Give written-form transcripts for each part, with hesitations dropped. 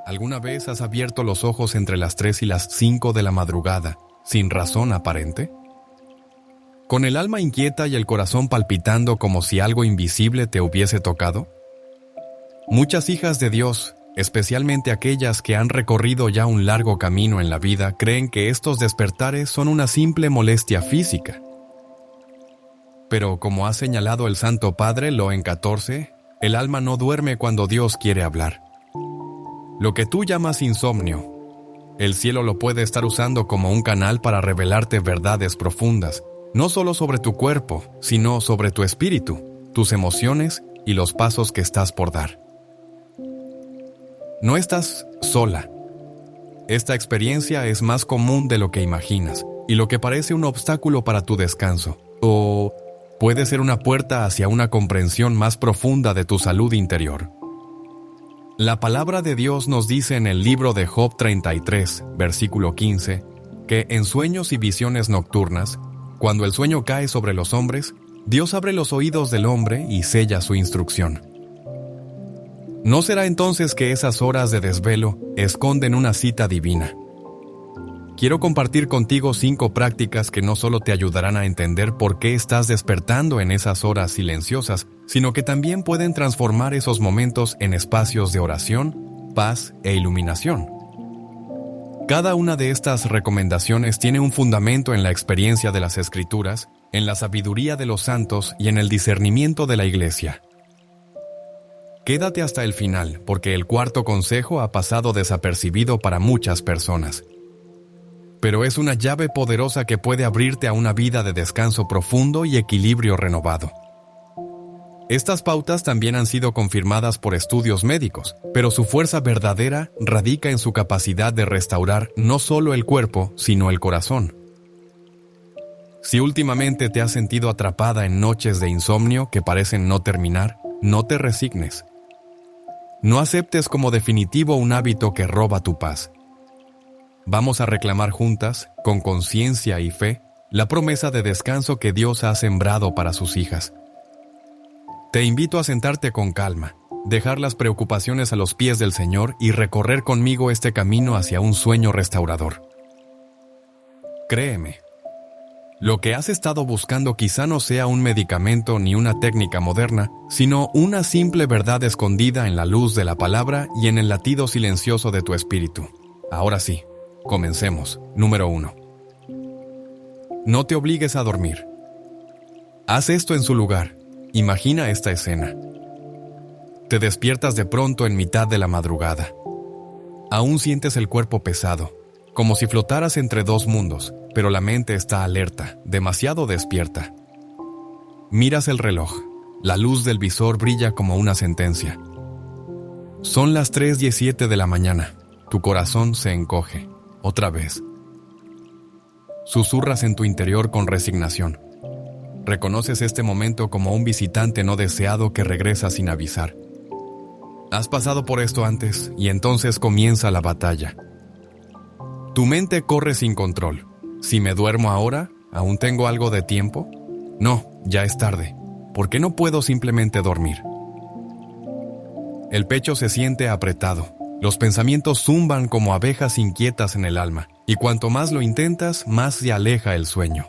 ¿Alguna vez has abierto los ojos entre las 3 y las 5 de la madrugada, sin razón aparente? ¿Con el alma inquieta y el corazón palpitando como si algo invisible te hubiese tocado? Muchas hijas de Dios, especialmente aquellas que han recorrido ya un largo camino en la vida, creen que estos despertares son una simple molestia física. Pero como ha señalado el Santo Padre Loen XIV, el alma no duerme cuando Dios quiere hablar. Lo que tú llamas insomnio, el cielo lo puede estar usando como un canal para revelarte verdades profundas, no solo sobre tu cuerpo, sino sobre tu espíritu, tus emociones y los pasos que estás por dar. No estás sola. Esta experiencia es más común de lo que imaginas, y lo que parece un obstáculo para tu descanso, o puede ser una puerta hacia una comprensión más profunda de tu salud interior. La palabra de Dios nos dice en el libro de Job 33, versículo 15, que en sueños y visiones nocturnas, cuando el sueño cae sobre los hombres, Dios abre los oídos del hombre y sella su instrucción. ¿No será entonces que esas horas de desvelo esconden una cita divina? Quiero compartir contigo 5 prácticas que no solo te ayudarán a entender por qué estás despertando en esas horas silenciosas, sino que también pueden transformar esos momentos en espacios de oración, paz e iluminación. Cada una de estas recomendaciones tiene un fundamento en la experiencia de las Escrituras, en la sabiduría de los santos y en el discernimiento de la Iglesia. Quédate hasta el final, porque el cuarto consejo ha pasado desapercibido para muchas personas. Pero es una llave poderosa que puede abrirte a una vida de descanso profundo y equilibrio renovado. Estas pautas también han sido confirmadas por estudios médicos, pero su fuerza verdadera radica en su capacidad de restaurar no solo el cuerpo, sino el corazón. Si últimamente te has sentido atrapada en noches de insomnio que parecen no terminar, no te resignes. No aceptes como definitivo un hábito que roba tu paz. Vamos a reclamar juntas, con conciencia y fe, la promesa de descanso que Dios ha sembrado para sus hijas. Te invito a sentarte con calma, dejar las preocupaciones a los pies del Señor y recorrer conmigo este camino hacia un sueño restaurador. Créeme, lo que has estado buscando quizá no sea un medicamento ni una técnica moderna, sino una simple verdad escondida en la luz de la palabra y en el latido silencioso de tu espíritu. Ahora sí. Comencemos. Número 1. No te obligues a dormir. Haz esto en su lugar. Imagina esta escena. Te despiertas de pronto en mitad de la madrugada. Aún sientes el cuerpo pesado, como si flotaras entre 2 mundos, pero la mente está alerta, demasiado despierta. Miras el reloj. La luz del visor brilla como una sentencia. Son las 3:17 de la mañana. Tu corazón se encoge. Otra vez. Susurras en tu interior con resignación. Reconoces este momento como un visitante no deseado que regresa sin avisar. Has pasado por esto antes y entonces comienza la batalla. Tu mente corre sin control. Si me duermo ahora, ¿aún tengo algo de tiempo? No, ya es tarde. ¿Por qué no puedo simplemente dormir? El pecho se siente apretado. Los pensamientos zumban como abejas inquietas en el alma, y cuanto más lo intentas, más se aleja el sueño.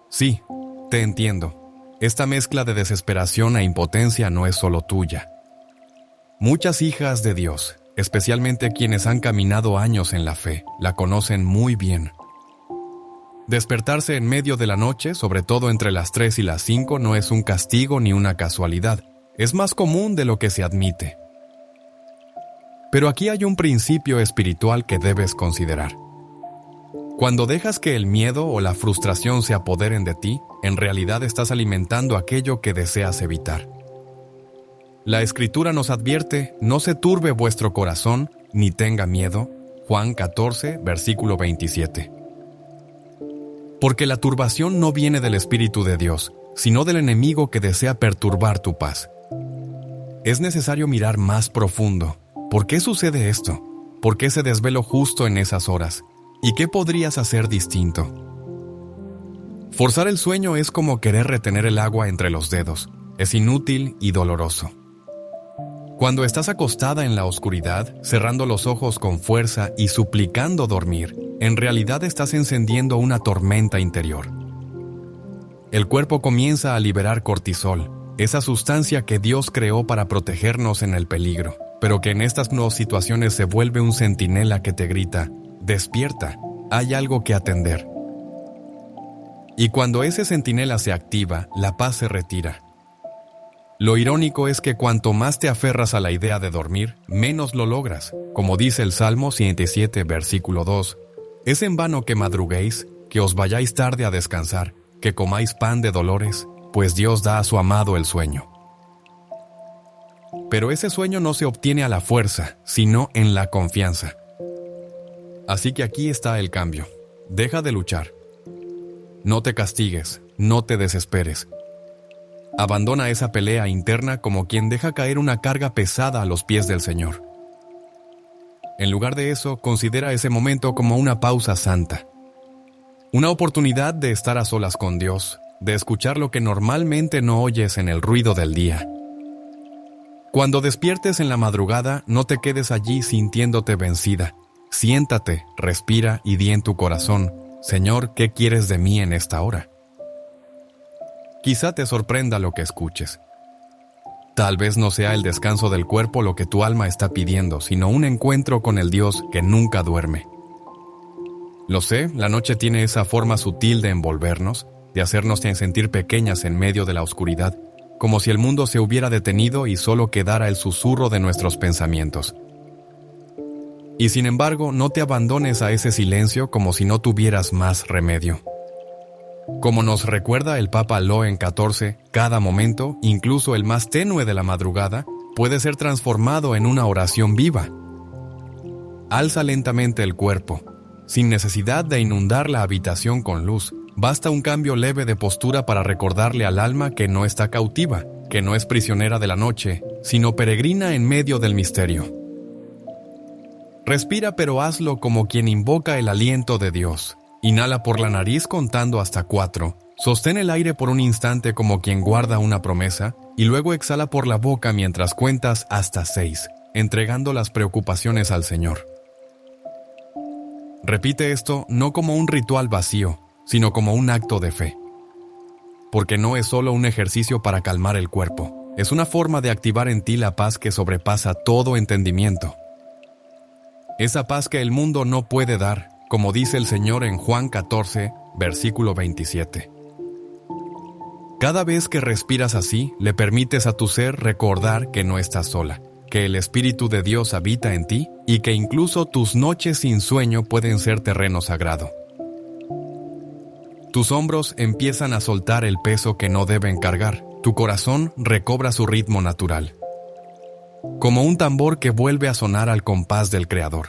Sí, te entiendo. Esta mezcla de desesperación e impotencia no es solo tuya. Muchas hijas de Dios, especialmente quienes han caminado años en la fe, la conocen muy bien. Despertarse en medio de la noche, sobre todo entre las 3 y las 5, no es un castigo ni una casualidad. Es más común de lo que se admite. Pero aquí hay un principio espiritual que debes considerar. Cuando dejas que el miedo o la frustración se apoderen de ti, en realidad estás alimentando aquello que deseas evitar. La Escritura nos advierte, no se turbe vuestro corazón, ni tenga miedo, Juan 14, versículo 27. Porque la turbación no viene del Espíritu de Dios, sino del enemigo que desea perturbar tu paz. Es necesario mirar más profundo. ¿Por qué sucede esto? ¿Por qué se desveló justo en esas horas? ¿Y qué podrías hacer distinto? Forzar el sueño es como querer retener el agua entre los dedos. es inútil y doloroso. Cuando estás acostada en la oscuridad, cerrando los ojos con fuerza y suplicando dormir, en realidad estás encendiendo una tormenta interior. El cuerpo comienza a liberar cortisol, esa sustancia que Dios creó para protegernos en el peligro, pero que en estas situaciones se vuelve un centinela que te grita: despierta, hay algo que atender. Y cuando ese centinela se activa, la paz se retira. Lo irónico es que cuanto más te aferras a la idea de dormir, menos lo logras. Como dice el Salmo 107, versículo 2, «Es en vano que madruguéis, que os vayáis tarde a descansar, que comáis pan de dolores, pues Dios da a su amado el sueño». Pero ese sueño no se obtiene a la fuerza, sino en la confianza. Así que aquí está el cambio. Deja de luchar. No te castigues, no te desesperes. Abandona esa pelea interna como quien deja caer una carga pesada a los pies del Señor. En lugar de eso, considera ese momento como una pausa santa. Una oportunidad de estar a solas con Dios, de escuchar lo que normalmente no oyes en el ruido del día. Cuando despiertes en la madrugada, no te quedes allí sintiéndote vencida. Siéntate, respira y di en tu corazón: Señor, ¿qué quieres de mí en esta hora? Quizá te sorprenda lo que escuches. Tal vez no sea el descanso del cuerpo lo que tu alma está pidiendo, sino un encuentro con el Dios que nunca duerme. Lo sé, la noche tiene esa forma sutil de envolvernos, de hacernos sentir pequeñas en medio de la oscuridad, como si el mundo se hubiera detenido y solo quedara el susurro de nuestros pensamientos. Y sin embargo, no te abandones a ese silencio como si no tuvieras más remedio. Como nos recuerda el Papa León XIV, cada momento, incluso el más tenue de la madrugada, puede ser transformado en una oración viva. Alza lentamente el cuerpo. Sin necesidad de inundar la habitación con luz, basta un cambio leve de postura para recordarle al alma que no está cautiva, que no es prisionera de la noche, sino peregrina en medio del misterio. Respira, pero hazlo como quien invoca el aliento de Dios. Inhala por la nariz contando hasta 4, sostén el aire por un instante como quien guarda una promesa, y luego exhala por la boca mientras cuentas hasta 6, entregando las preocupaciones al Señor. Repite esto no como un ritual vacío, sino como un acto de fe. Porque no es solo un ejercicio para calmar el cuerpo, es una forma de activar en ti la paz que sobrepasa todo entendimiento. Esa paz que el mundo no puede dar, como dice el Señor en Juan 14, versículo 27. Cada vez que respiras así, le permites a tu ser recordar que no estás sola, que el Espíritu de Dios habita en ti y que incluso tus noches sin sueño pueden ser terreno sagrado. Tus hombros empiezan a soltar el peso que no deben cargar, tu corazón recobra su ritmo natural. Como un tambor que vuelve a sonar al compás del Creador.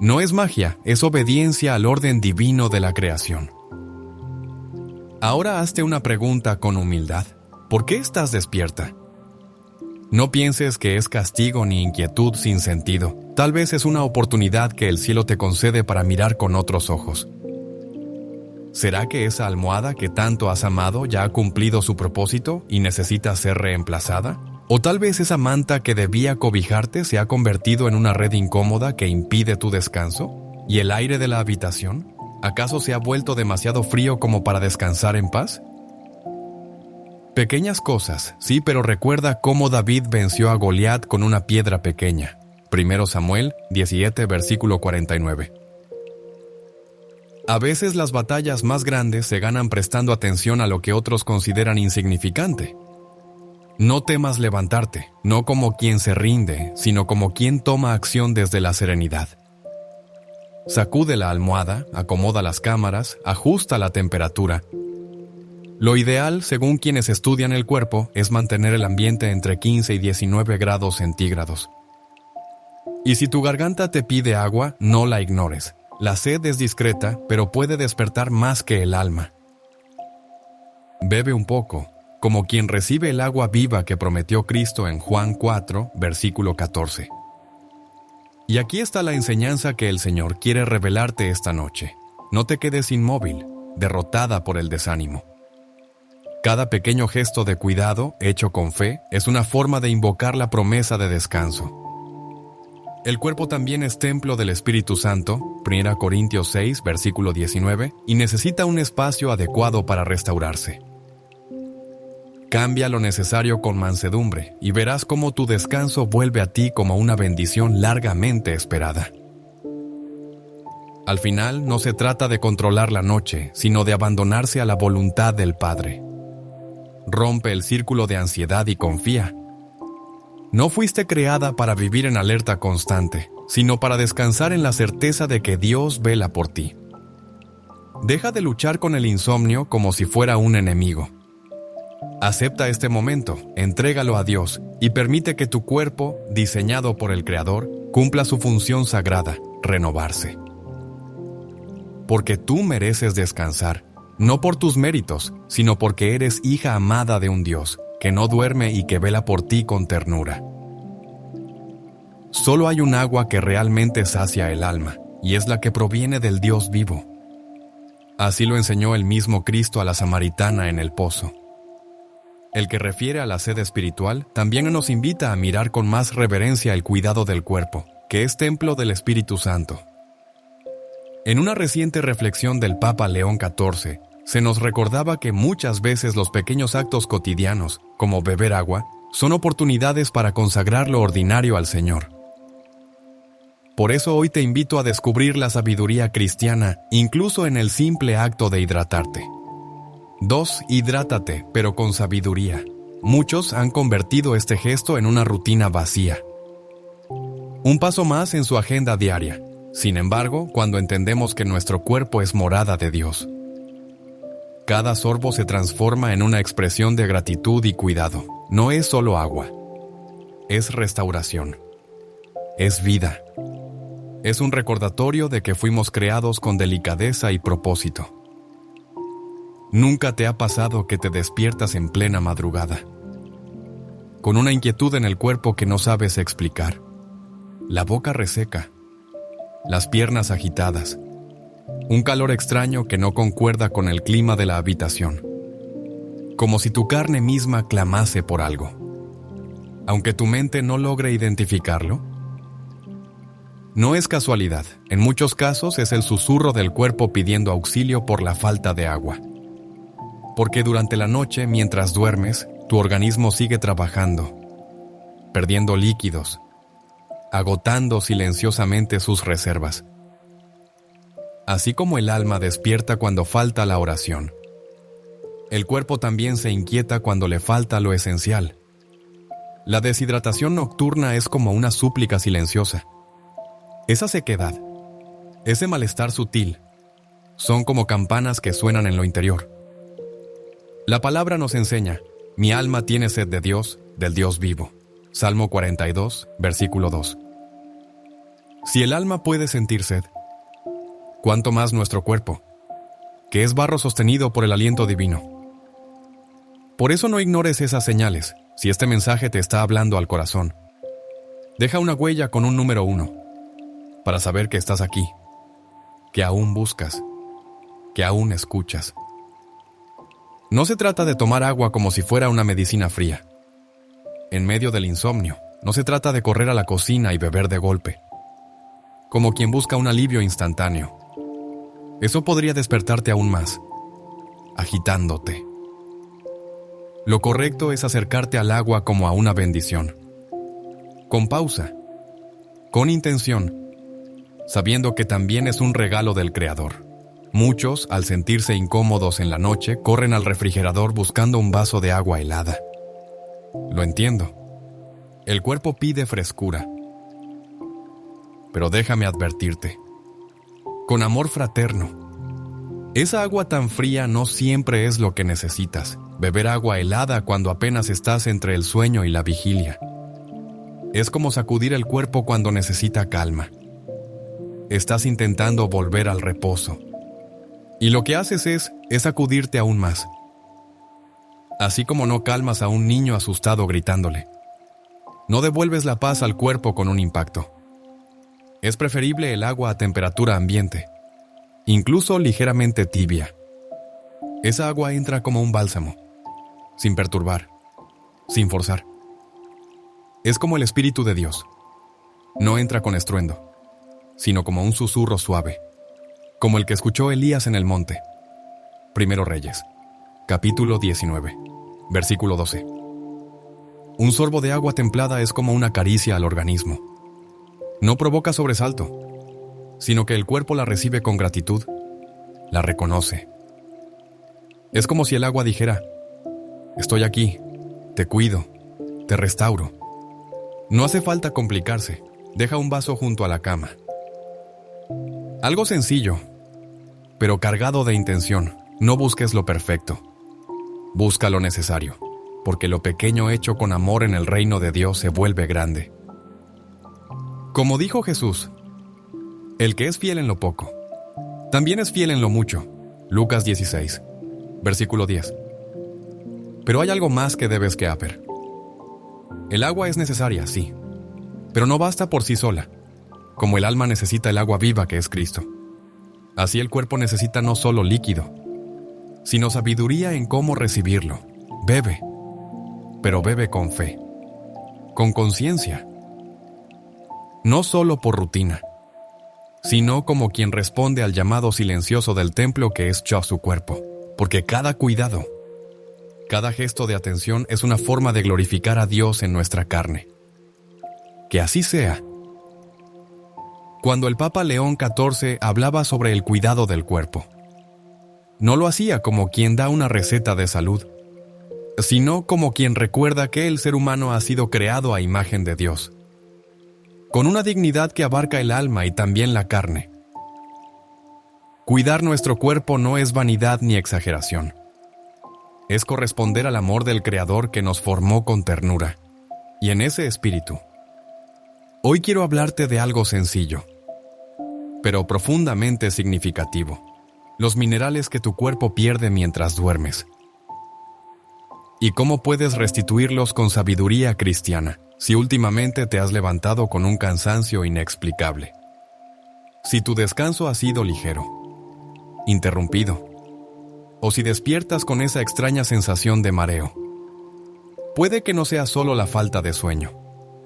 No es magia, es obediencia al orden divino de la creación. Ahora hazte una pregunta con humildad. ¿Por qué estás despierta? No pienses que es castigo ni inquietud sin sentido. Tal vez es una oportunidad que el cielo te concede para mirar con otros ojos. ¿Será que esa almohada que tanto has amado ya ha cumplido su propósito y necesita ser reemplazada? ¿O tal vez esa manta que debía cobijarte se ha convertido en una red incómoda que impide tu descanso? ¿Y el aire de la habitación? ¿Acaso se ha vuelto demasiado frío como para descansar en paz? Pequeñas cosas, sí, pero recuerda cómo David venció a Goliat con una piedra pequeña. 1 Samuel 17, versículo 49. A veces las batallas más grandes se ganan prestando atención a lo que otros consideran insignificante. No temas levantarte, no como quien se rinde, sino como quien toma acción desde la serenidad. Sacude la almohada, acomoda las cámaras, ajusta la temperatura. Lo ideal, según quienes estudian el cuerpo, es mantener el ambiente entre 15 y 19 grados centígrados. Y si tu garganta te pide agua, no la ignores. La sed es discreta, pero puede despertar más que el alma. Bebe un poco, como quien recibe el agua viva que prometió Cristo en Juan 4, versículo 14. Y aquí está la enseñanza que el Señor quiere revelarte esta noche. No te quedes inmóvil, derrotada por el desánimo. Cada pequeño gesto de cuidado, hecho con fe, es una forma de invocar la promesa de descanso. El cuerpo también es templo del Espíritu Santo, 1 Corintios 6, versículo 19, y necesita un espacio adecuado para restaurarse. Cambia lo necesario con mansedumbre y verás cómo tu descanso vuelve a ti como una bendición largamente esperada. Al final, no se trata de controlar la noche, sino de abandonarse a la voluntad del Padre. Rompe el círculo de ansiedad y confía. No fuiste creada para vivir en alerta constante, sino para descansar en la certeza de que Dios vela por ti. Deja de luchar con el insomnio como si fuera un enemigo. Acepta este momento, entrégalo a Dios y permite que tu cuerpo, diseñado por el Creador, cumpla su función sagrada, renovarse. Porque tú mereces descansar, no por tus méritos, sino porque eres hija amada de un Dios, que no duerme y que vela por ti con ternura. Solo hay un agua que realmente sacia el alma, y es la que proviene del Dios vivo. Así lo enseñó el mismo Cristo a la samaritana en el pozo. El que refiere a la sed espiritual también nos invita a mirar con más reverencia el cuidado del cuerpo, que es templo del Espíritu Santo. En una reciente reflexión del Papa León XIV, se nos recordaba que muchas veces los pequeños actos cotidianos, como beber agua, son oportunidades para consagrar lo ordinario al Señor. Por eso hoy te invito a descubrir la sabiduría cristiana, incluso en el simple acto de hidratarte. 2. Hidrátate, pero con sabiduría. Muchos han convertido este gesto en una rutina vacía. Un paso más en su agenda diaria. Sin embargo, cuando entendemos que nuestro cuerpo es morada de Dios, cada sorbo se transforma en una expresión de gratitud y cuidado. No es solo agua. Es restauración. Es vida. Es un recordatorio de que fuimos creados con delicadeza y propósito. ¿Nunca te ha pasado que te despiertas en plena madrugada, con una inquietud en el cuerpo que no sabes explicar? La boca reseca, las piernas agitadas, un calor extraño que no concuerda con el clima de la habitación, como si tu carne misma clamase por algo, aunque tu mente no logre identificarlo. No es casualidad, en muchos casos es el susurro del cuerpo pidiendo auxilio por la falta de agua. Porque durante la noche, mientras duermes, tu organismo sigue trabajando, perdiendo líquidos, agotando silenciosamente sus reservas. Así como el alma despierta cuando falta la oración, el cuerpo también se inquieta cuando le falta lo esencial. La deshidratación nocturna es como una súplica silenciosa. Esa sequedad, ese malestar sutil, son como campanas que suenan en lo interior. La palabra nos enseña: mi alma tiene sed de Dios, del Dios vivo. Salmo 42, versículo 2. Si el alma puede sentir sed, ¿cuánto más nuestro cuerpo, que es barro sostenido por el aliento divino? Por eso no ignores esas señales, si este mensaje te está hablando al corazón. Deja una huella con un número 1, para saber que estás aquí, que aún buscas, que aún escuchas. No se trata de tomar agua como si fuera una medicina fría. En medio del insomnio, no se trata de correr a la cocina y beber de golpe, como quien busca un alivio instantáneo. Eso podría despertarte aún más, agitándote. Lo correcto es acercarte al agua como a una bendición, con pausa, con intención, sabiendo que también es un regalo del Creador. Muchos, al sentirse incómodos en la noche, corren al refrigerador buscando un vaso de agua helada. Lo entiendo. El cuerpo pide frescura. Pero déjame advertirte, con amor fraterno, esa agua tan fría no siempre es lo que necesitas. Beber agua helada cuando apenas estás entre el sueño y la vigilia es como sacudir el cuerpo cuando necesita calma. Estás intentando volver al reposo, y lo que haces es sacudirte aún más. Así como no calmas a un niño asustado gritándole, no devuelves la paz al cuerpo con un impacto. Es preferible el agua a temperatura ambiente, incluso ligeramente tibia. Esa agua entra como un bálsamo, sin perturbar, sin forzar. Es como el Espíritu de Dios. No entra con estruendo, sino como un susurro suave, como el que escuchó Elías en el monte. Primero Reyes, capítulo 19, versículo 12. Un sorbo de agua templada es como una caricia al organismo. No provoca sobresalto, sino que el cuerpo la recibe con gratitud, la reconoce. Es como si el agua dijera: estoy aquí, te cuido, te restauro. No hace falta complicarse, deja un vaso junto a la cama. Algo sencillo, pero cargado de intención. No busques lo perfecto, busca lo necesario, porque lo pequeño hecho con amor en el reino de Dios se vuelve grande. Como dijo Jesús, el que es fiel en lo poco, también es fiel en lo mucho. Lucas 16, versículo 10. Pero hay algo más que debes saber. El agua es necesaria, sí, pero no basta por sí sola. Como el alma necesita el agua viva que es Cristo, así el cuerpo necesita no solo líquido, sino sabiduría en cómo recibirlo. Bebe, pero bebe con fe, con conciencia. No solo por rutina, sino como quien responde al llamado silencioso del templo que es su cuerpo, porque cada cuidado, cada gesto de atención es una forma de glorificar a Dios en nuestra carne. Que así sea. Cuando el Papa León XIV hablaba sobre el cuidado del cuerpo, no lo hacía como quien da una receta de salud, sino como quien recuerda que el ser humano ha sido creado a imagen de Dios, con una dignidad que abarca el alma y también la carne. Cuidar nuestro cuerpo no es vanidad ni exageración. Es corresponder al amor del Creador que nos formó con ternura, y en ese espíritu. Hoy quiero hablarte de algo sencillo, pero profundamente significativo: los minerales que tu cuerpo pierde mientras duermes. Y cómo puedes restituirlos con sabiduría cristiana, si últimamente te has levantado con un cansancio inexplicable. Si tu descanso ha sido ligero, interrumpido, o si despiertas con esa extraña sensación de mareo. Puede que no sea solo la falta de sueño.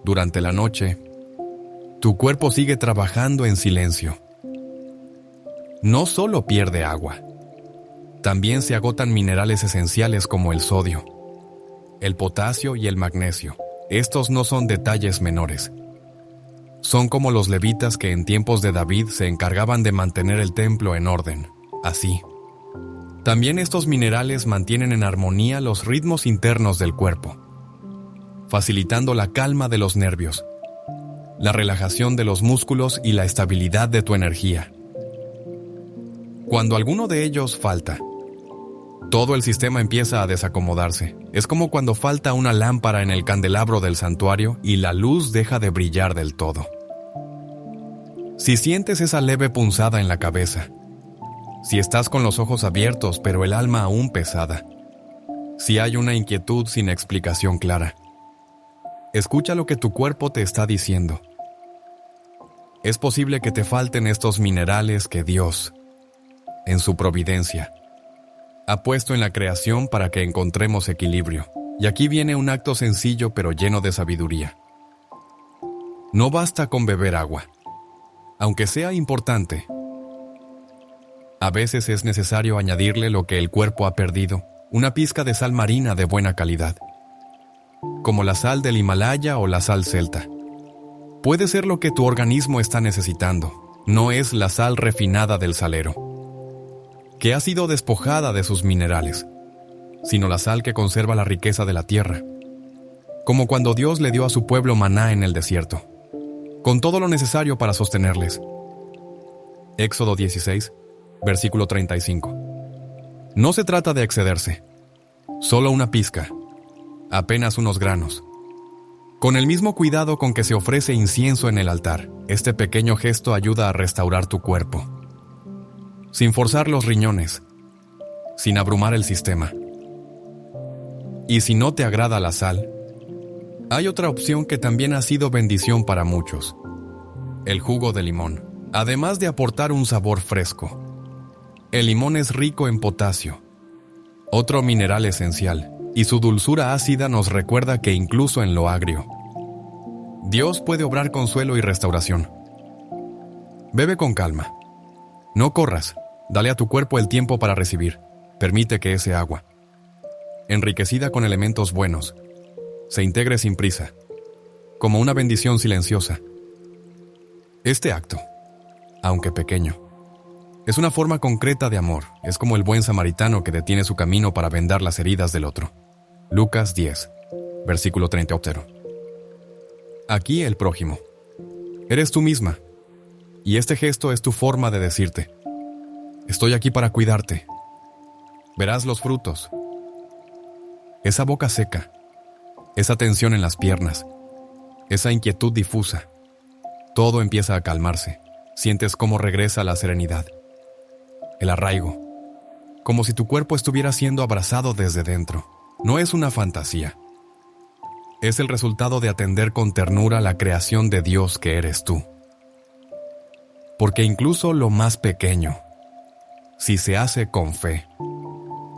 Durante la noche, tu cuerpo sigue trabajando en silencio. No solo pierde agua, también se agotan minerales esenciales como el sodio, el potasio y el magnesio. Estos no son detalles menores. Son como los levitas que en tiempos de David se encargaban de mantener el templo en orden. Así, también estos minerales mantienen en armonía los ritmos internos del cuerpo, facilitando la calma de los nervios, la relajación de los músculos y la estabilidad de tu energía. Cuando alguno de ellos falta, todo el sistema empieza a desacomodarse. Es como cuando falta una lámpara en el candelabro del santuario y la luz deja de brillar del todo. Si sientes esa leve punzada en la cabeza, si estás con los ojos abiertos pero el alma aún pesada, si hay una inquietud sin explicación clara, escucha lo que tu cuerpo te está diciendo. Es posible que te falten estos minerales que Dios, en su providencia, ha puesto en la creación para que encontremos equilibrio. Y aquí viene un acto sencillo pero lleno de sabiduría. No basta con beber agua, aunque sea importante. A veces es necesario añadirle lo que el cuerpo ha perdido, una pizca de sal marina de buena calidad, como la sal del Himalaya o la sal celta. Puede ser lo que tu organismo está necesitando, no es la sal refinada del salero, que ha sido despojada de sus minerales, sino la sal que conserva la riqueza de la tierra, como cuando Dios le dio a su pueblo maná en el desierto, con todo lo necesario para sostenerles. Éxodo 16, versículo 35. No se trata de excederse, solo una pizca, apenas unos granos. Con el mismo cuidado con que se ofrece incienso en el altar, este pequeño gesto ayuda a restaurar tu cuerpo, sin forzar los riñones, sin abrumar el sistema. Y si no te agrada la sal, hay otra opción que también ha sido bendición para muchos: el jugo de limón. Además de aportar un sabor fresco, el limón es rico en potasio, otro mineral esencial, y su dulzura ácida nos recuerda que incluso en lo agrio, Dios puede obrar consuelo y restauración. Bebe con calma. No corras. Dale a tu cuerpo el tiempo para recibir. Permite que ese agua, enriquecida con elementos buenos, se integre sin prisa, como una bendición silenciosa. Este acto, aunque pequeño, es una forma concreta de amor. Es como el buen samaritano que detiene su camino para vendar las heridas del otro. Lucas 10, versículo 38. Aquí el prójimo. Eres tú misma. Y este gesto es tu forma de decirte: estoy aquí para cuidarte. Verás los frutos. Esa boca seca, esa tensión en las piernas, esa inquietud difusa. Todo empieza a calmarse. Sientes cómo regresa la serenidad, el arraigo, como si tu cuerpo estuviera siendo abrazado desde dentro. No es una fantasía. Es el resultado de atender con ternura la creación de Dios que eres tú. Porque incluso lo más pequeño, si se hace con fe,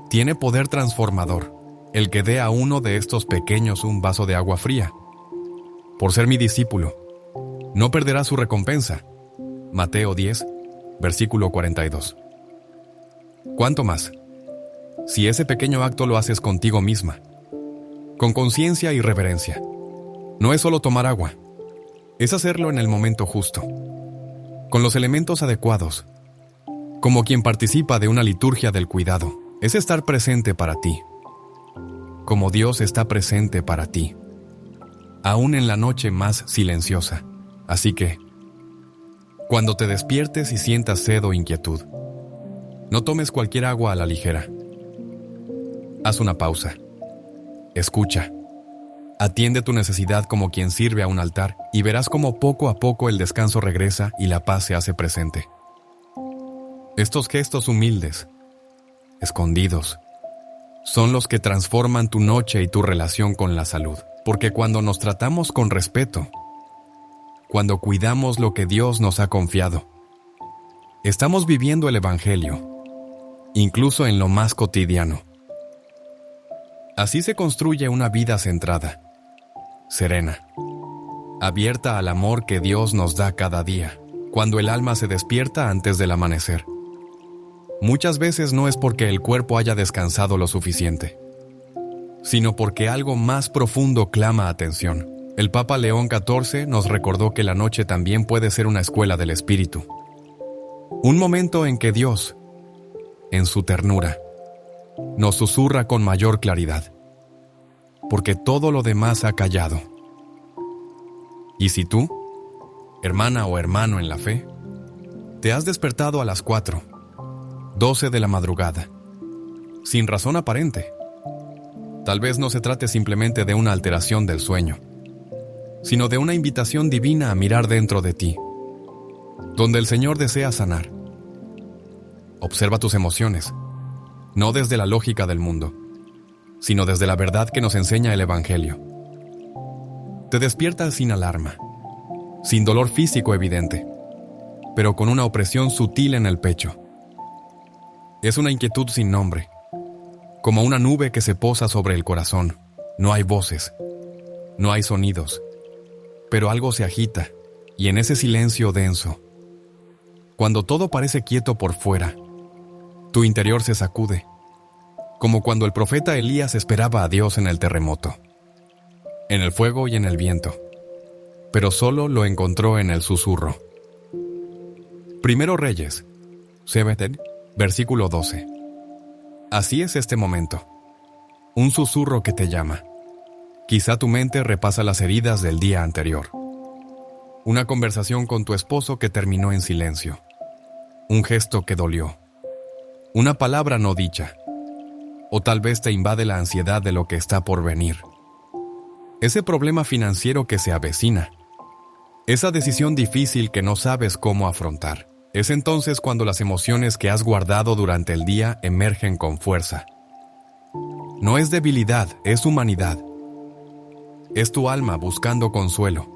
tiene poder transformador. El que dé a uno de estos pequeños un vaso de agua fría, por ser mi discípulo, no perderá su recompensa. Mateo 10, versículo 42. ¿Cuánto más? Si ese pequeño acto lo haces contigo misma, con conciencia y reverencia. No es solo tomar agua, es hacerlo en el momento justo, con los elementos adecuados, como quien participa de una liturgia del cuidado. Es estar presente para ti, como Dios está presente para ti, aún en la noche más silenciosa. Así que, cuando te despiertes y sientas sed o inquietud, no tomes cualquier agua a la ligera. Haz una pausa. Escucha. Atiende tu necesidad como quien sirve a un altar y verás cómo poco a poco el descanso regresa y la paz se hace presente. Estos gestos humildes, escondidos, son los que transforman tu noche y tu relación con la salud. Porque cuando nos tratamos con respeto, cuando cuidamos lo que Dios nos ha confiado, estamos viviendo el Evangelio, incluso en lo más cotidiano. Así se construye una vida centrada, serena, abierta al amor que Dios nos da cada día, cuando el alma se despierta antes del amanecer. Muchas veces no es porque el cuerpo haya descansado lo suficiente, sino porque algo más profundo clama atención. El Papa León XIV nos recordó que la noche también puede ser una escuela del espíritu. Un momento en que Dios, en su ternura, nos susurra con mayor claridad, porque todo lo demás ha callado. Y si tú, hermana o hermano en la fe, te has despertado a las 4:12 de la madrugada, sin razón aparente, tal vez no se trate simplemente de una alteración del sueño, sino de una invitación divina a mirar dentro de ti, donde el Señor desea sanar. Observa tus emociones, no desde la lógica del mundo, sino desde la verdad que nos enseña el Evangelio. Te despiertas sin alarma, sin dolor físico evidente, pero con una opresión sutil en el pecho. Es una inquietud sin nombre, como una nube que se posa sobre el corazón. No hay voces, no hay sonidos, pero algo se agita, y en ese silencio denso, cuando todo parece quieto por fuera, tu interior se sacude, como cuando el profeta Elías esperaba a Dios en el terremoto, en el fuego y en el viento, pero solo lo encontró en el susurro. Primero Reyes, 7, versículo 12. Así es este momento, un susurro que te llama. Quizá tu mente repasa las heridas del día anterior. Una conversación con tu esposo que terminó en silencio. Un gesto que dolió. Una palabra no dicha. O tal vez te invade la ansiedad de lo que está por venir. Ese problema financiero que se avecina. Esa decisión difícil que no sabes cómo afrontar. Es entonces cuando las emociones que has guardado durante el día emergen con fuerza. No es debilidad, es humanidad. Es tu alma buscando consuelo.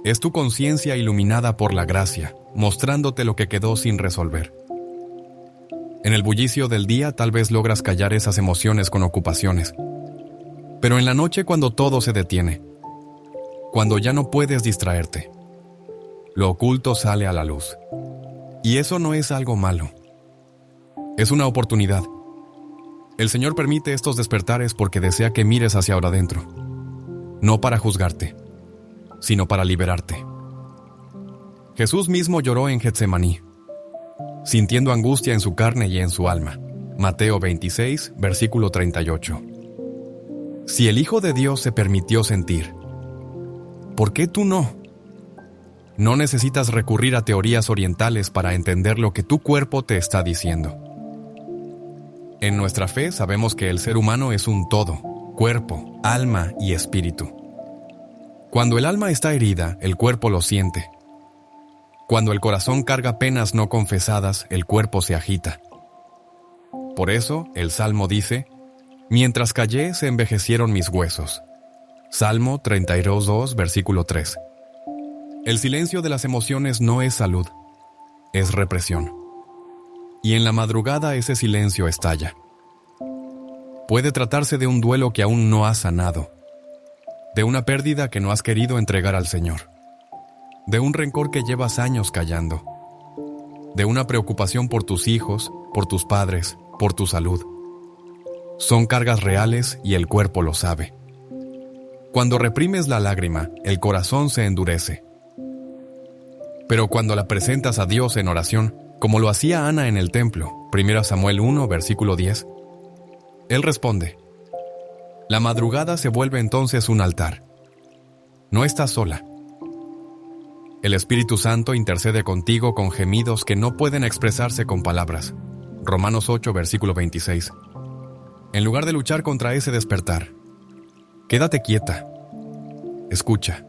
Es tu conciencia iluminada por la gracia, mostrándote lo que quedó sin resolver. En el bullicio del día tal vez logras callar esas emociones con ocupaciones. Pero en la noche, cuando todo se detiene, cuando ya no puedes distraerte, lo oculto sale a la luz. Y eso no es algo malo. Es una oportunidad. El Señor permite estos despertares porque desea que mires hacia ahora adentro. No para juzgarte, sino para liberarte. Jesús mismo lloró en Getsemaní, sintiendo angustia en su carne y en su alma. Mateo 26, versículo 38. Si el Hijo de Dios se permitió sentir, ¿por qué tú no? No necesitas recurrir a teorías orientales para entender lo que tu cuerpo te está diciendo. En nuestra fe sabemos que el ser humano es un todo, cuerpo, alma y espíritu. Cuando el alma está herida, el cuerpo lo siente. Cuando el corazón carga penas no confesadas, el cuerpo se agita. Por eso, el Salmo dice: mientras callé, se envejecieron mis huesos. Salmo 32:2, versículo 3. El silencio de las emociones no es salud, es represión. Y en la madrugada ese silencio estalla. Puede tratarse de un duelo que aún no has sanado, de una pérdida que no has querido entregar al Señor, de un rencor que llevas años callando, de una preocupación por tus hijos, por tus padres, por tu salud. Son cargas reales y el cuerpo lo sabe. Cuando reprimes la lágrima, el corazón se endurece. Pero cuando la presentas a Dios en oración, como lo hacía Ana en el templo, 1 Samuel 1, versículo 10, Él responde. La madrugada se vuelve entonces un altar. No estás sola. El Espíritu Santo intercede contigo con gemidos que no pueden expresarse con palabras. Romanos 8, versículo 26. En lugar de luchar contra ese despertar, quédate quieta. Escucha.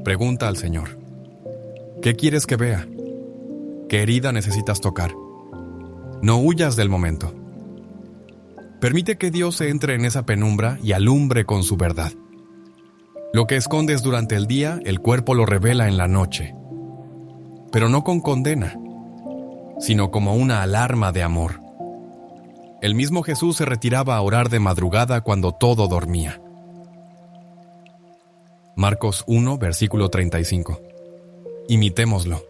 Pregunta al Señor. ¿Qué quieres que vea? ¿Qué herida necesitas tocar? No huyas del momento. Permite que Dios entre en esa penumbra y alumbre con su verdad. Lo que escondes durante el día, el cuerpo lo revela en la noche. Pero no con condena, sino como una alarma de amor. El mismo Jesús se retiraba a orar de madrugada cuando todo dormía. Marcos 1, versículo 35. Imitémoslo.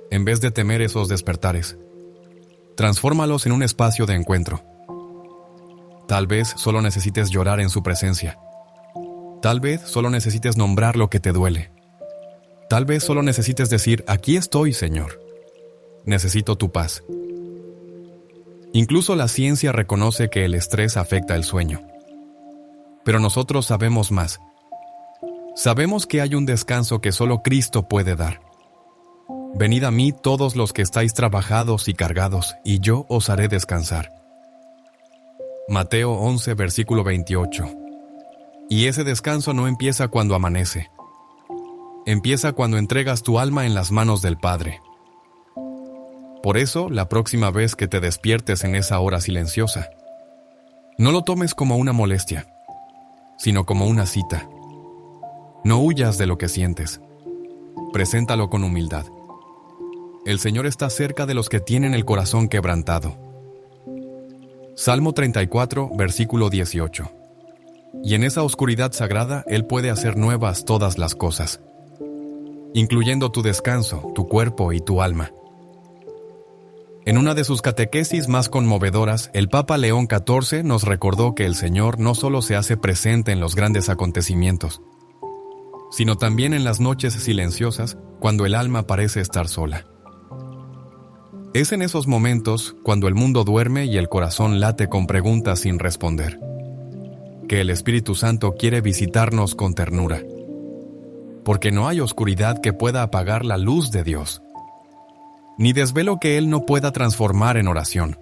En vez de temer esos despertares, transfórmalos en un espacio de encuentro. Tal vez solo necesites llorar en su presencia. Tal vez solo necesites nombrar lo que te duele. Tal vez solo necesites decir: aquí estoy, Señor. Necesito tu paz. Incluso la ciencia reconoce que el estrés afecta el sueño. Pero nosotros sabemos más. Sabemos que hay un descanso que solo Cristo puede dar. Venid a mí todos los que estáis trabajados y cargados, y yo os haré descansar. Mateo 11, versículo 28. Y ese descanso no empieza cuando amanece. Empieza cuando entregas tu alma en las manos del Padre. Por eso, la próxima vez que te despiertes en esa hora silenciosa, no lo tomes como una molestia, sino como una cita. No huyas de lo que sientes. Preséntalo con humildad. El Señor está cerca de los que tienen el corazón quebrantado. Salmo 34, versículo 18. Y en esa oscuridad sagrada, Él puede hacer nuevas todas las cosas, incluyendo tu descanso, tu cuerpo y tu alma. En una de sus catequesis más conmovedoras, el Papa León XIV nos recordó que el Señor no solo se hace presente en los grandes acontecimientos, sino también en las noches silenciosas, cuando el alma parece estar sola. Es en esos momentos, cuando el mundo duerme y el corazón late con preguntas sin responder, que el Espíritu Santo quiere visitarnos con ternura. Porque no hay oscuridad que pueda apagar la luz de Dios, ni desvelo que Él no pueda transformar en oración.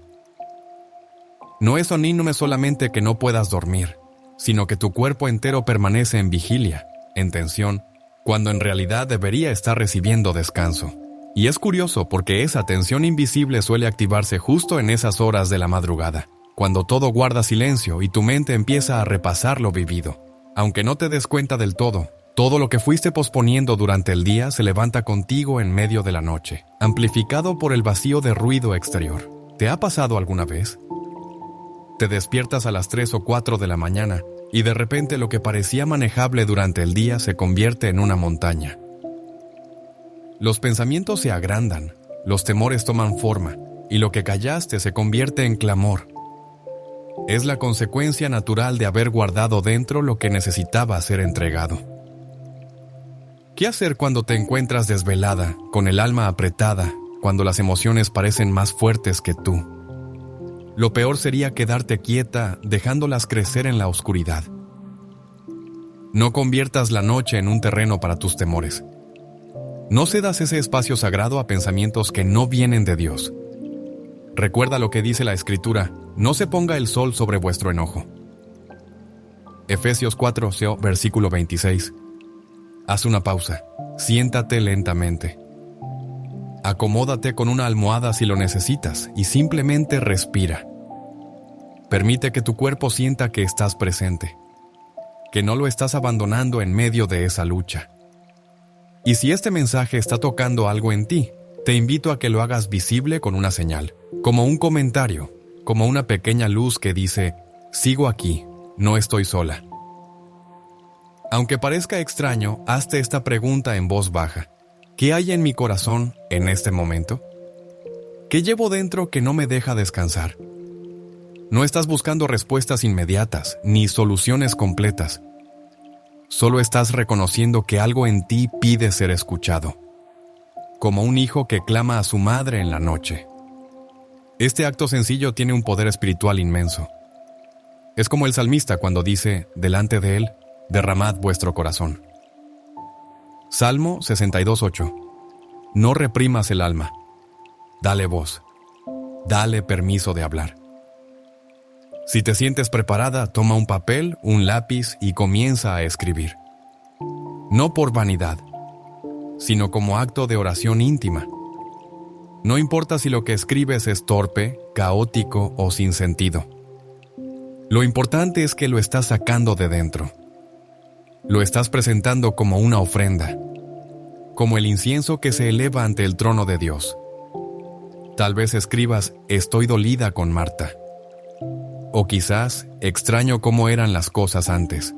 No es onínome solamente que no puedas dormir, sino que tu cuerpo entero permanece en vigilia, en tensión, cuando en realidad debería estar recibiendo descanso. Y es curioso porque esa tensión invisible suele activarse justo en esas horas de la madrugada, cuando todo guarda silencio y tu mente empieza a repasar lo vivido. Aunque no te des cuenta del todo lo que fuiste posponiendo durante el día se levanta contigo en medio de la noche, amplificado por el vacío de ruido exterior. ¿Te ha pasado alguna vez? Te despiertas a las 3 o 4 de la mañana y de repente lo que parecía manejable durante el día se convierte en una montaña. Los pensamientos se agrandan, los temores toman forma y lo que callaste se convierte en clamor. Es la consecuencia natural de haber guardado dentro lo que necesitaba ser entregado. ¿Qué hacer cuando te encuentras desvelada, con el alma apretada, cuando las emociones parecen más fuertes que tú? Lo peor sería quedarte quieta, dejándolas crecer en la oscuridad. No conviertas la noche en un terreno para tus temores. No cedas ese espacio sagrado a pensamientos que no vienen de Dios. Recuerda lo que dice la Escritura: no se ponga el sol sobre vuestro enojo. Efesios 4, versículo 26. Haz una pausa, siéntate lentamente. Acomódate con una almohada si lo necesitas y simplemente respira. Permite que tu cuerpo sienta que estás presente, que no lo estás abandonando en medio de esa lucha. Y si este mensaje está tocando algo en ti, te invito a que lo hagas visible con una señal, como un comentario, como una pequeña luz que dice: sigo aquí, no estoy sola. Aunque parezca extraño, hazte esta pregunta en voz baja: ¿qué hay en mi corazón en este momento? ¿Qué llevo dentro que no me deja descansar? No estás buscando respuestas inmediatas, ni soluciones completas. Solo estás reconociendo que algo en ti pide ser escuchado, como un hijo que clama a su madre en la noche. Este acto sencillo tiene un poder espiritual inmenso. Es como el salmista cuando dice: delante de él, derramad vuestro corazón. Salmo 62:8. No reprimas el alma. Dale voz. Dale permiso de hablar. Si te sientes preparada, toma un papel, un lápiz y comienza a escribir. No por vanidad, sino como acto de oración íntima. No importa si lo que escribes es torpe, caótico o sin sentido. Lo importante es que lo estás sacando de dentro. Lo estás presentando como una ofrenda, como el incienso que se eleva ante el trono de Dios. Tal vez escribas: estoy dolida con Marta. O quizás: extraño cómo eran las cosas antes.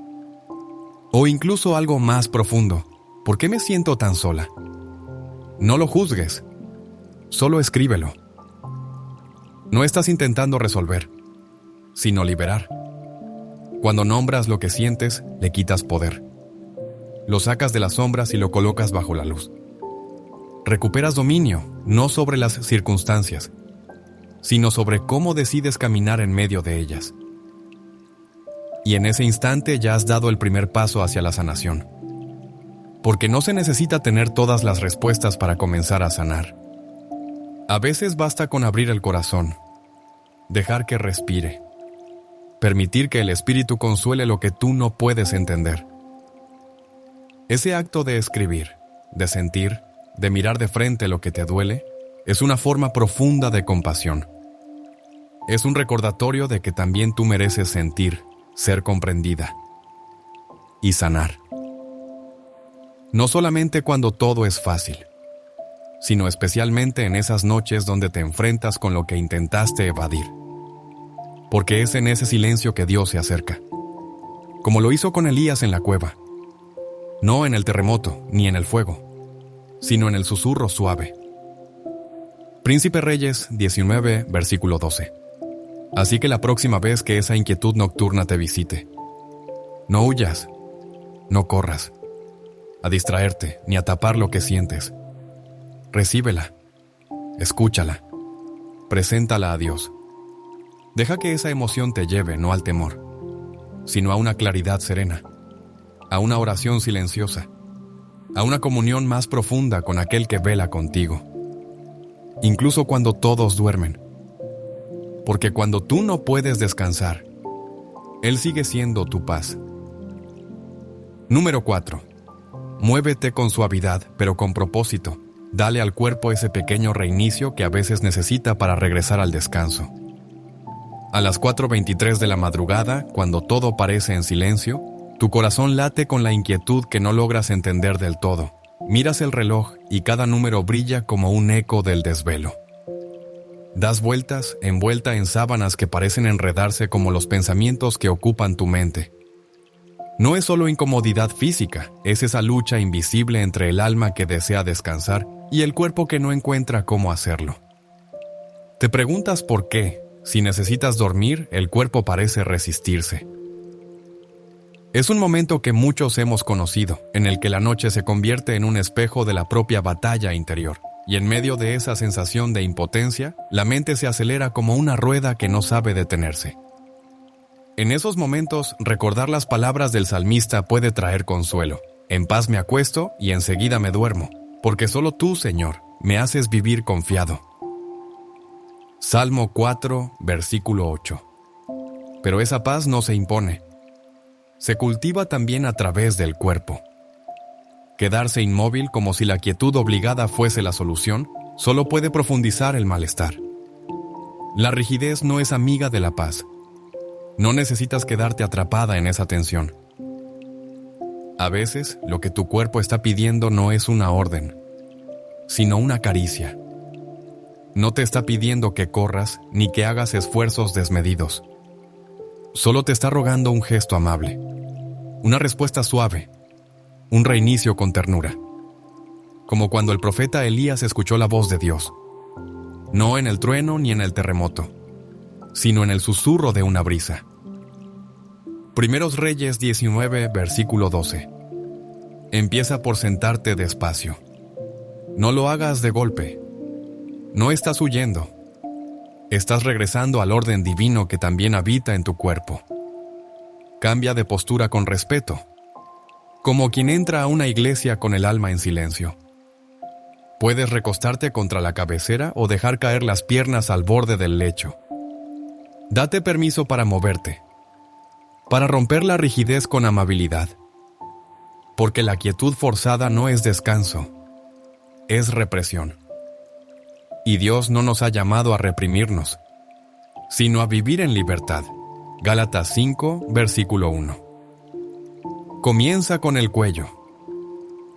O incluso algo más profundo: ¿por qué me siento tan sola? No lo juzgues, solo escríbelo. No estás intentando resolver, sino liberar. Cuando nombras lo que sientes, le quitas poder. Lo sacas de las sombras y lo colocas bajo la luz. Recuperas dominio, no sobre las circunstancias, sino sobre cómo decides caminar en medio de ellas. Y en ese instante ya has dado el primer paso hacia la sanación. Porque no se necesita tener todas las respuestas para comenzar a sanar. A veces basta con abrir el corazón, dejar que respire, permitir que el Espíritu consuele lo que tú no puedes entender. Ese acto de escribir, de sentir, de mirar de frente lo que te duele, es una forma profunda de compasión. Es un recordatorio de que también tú mereces sentir, ser comprendida y sanar. No solamente cuando todo es fácil, sino especialmente en esas noches donde te enfrentas con lo que intentaste evadir. Porque es en ese silencio que Dios se acerca, como lo hizo con Elías en la cueva. No en el terremoto ni en el fuego, sino en el susurro suave. Príncipe Reyes 19, versículo 12. Así que la próxima vez que esa inquietud nocturna te visite, no huyas, no corras a distraerte ni a tapar lo que sientes. Recíbela, escúchala, preséntala a Dios. Deja que esa emoción te lleve no al temor, sino a una claridad serena, a una oración silenciosa, a una comunión más profunda con aquel que vela contigo, incluso cuando todos duermen. Porque cuando tú no puedes descansar, Él sigue siendo tu paz. Número 4. Muévete con suavidad, pero con propósito. Dale al cuerpo ese pequeño reinicio que a veces necesita para regresar al descanso. A las 4:23 de la madrugada, cuando todo parece en silencio, tu corazón late con la inquietud que no logras entender del todo. Miras el reloj y cada número brilla como un eco del desvelo. Das vueltas envuelta en sábanas que parecen enredarse como los pensamientos que ocupan tu mente. No es solo incomodidad física, es esa lucha invisible entre el alma que desea descansar y el cuerpo que no encuentra cómo hacerlo. Te preguntas por qué, si necesitas dormir, el cuerpo parece resistirse. Es un momento que muchos hemos conocido, en el que la noche se convierte en un espejo de la propia batalla interior, y en medio de esa sensación de impotencia, la mente se acelera como una rueda que no sabe detenerse. En esos momentos, recordar las palabras del salmista puede traer consuelo. En paz me acuesto y enseguida me duermo, porque solo tú, Señor, me haces vivir confiado. Salmo 4, versículo 8. Pero esa paz no se impone. Se cultiva también a través del cuerpo. Quedarse inmóvil como si la quietud obligada fuese la solución, solo puede profundizar el malestar. La rigidez no es amiga de la paz. No necesitas quedarte atrapada en esa tensión. A veces, lo que tu cuerpo está pidiendo no es una orden, sino una caricia. No te está pidiendo que corras ni que hagas esfuerzos desmedidos. Solo te está rogando un gesto amable, una respuesta suave, un reinicio con ternura. Como cuando el profeta Elías escuchó la voz de Dios, no en el trueno ni en el terremoto, sino en el susurro de una brisa. Primeros Reyes 19, versículo 12. Empieza por sentarte despacio. No lo hagas de golpe. No estás huyendo. Estás regresando al orden divino que también habita en tu cuerpo. Cambia de postura con respeto, como quien entra a una iglesia con el alma en silencio. Puedes recostarte contra la cabecera o dejar caer las piernas al borde del lecho. Date permiso para moverte, para romper la rigidez con amabilidad. Porque la quietud forzada no es descanso, es represión. Y Dios no nos ha llamado a reprimirnos, sino a vivir en libertad. Gálatas 5, versículo 1. Comienza con el cuello.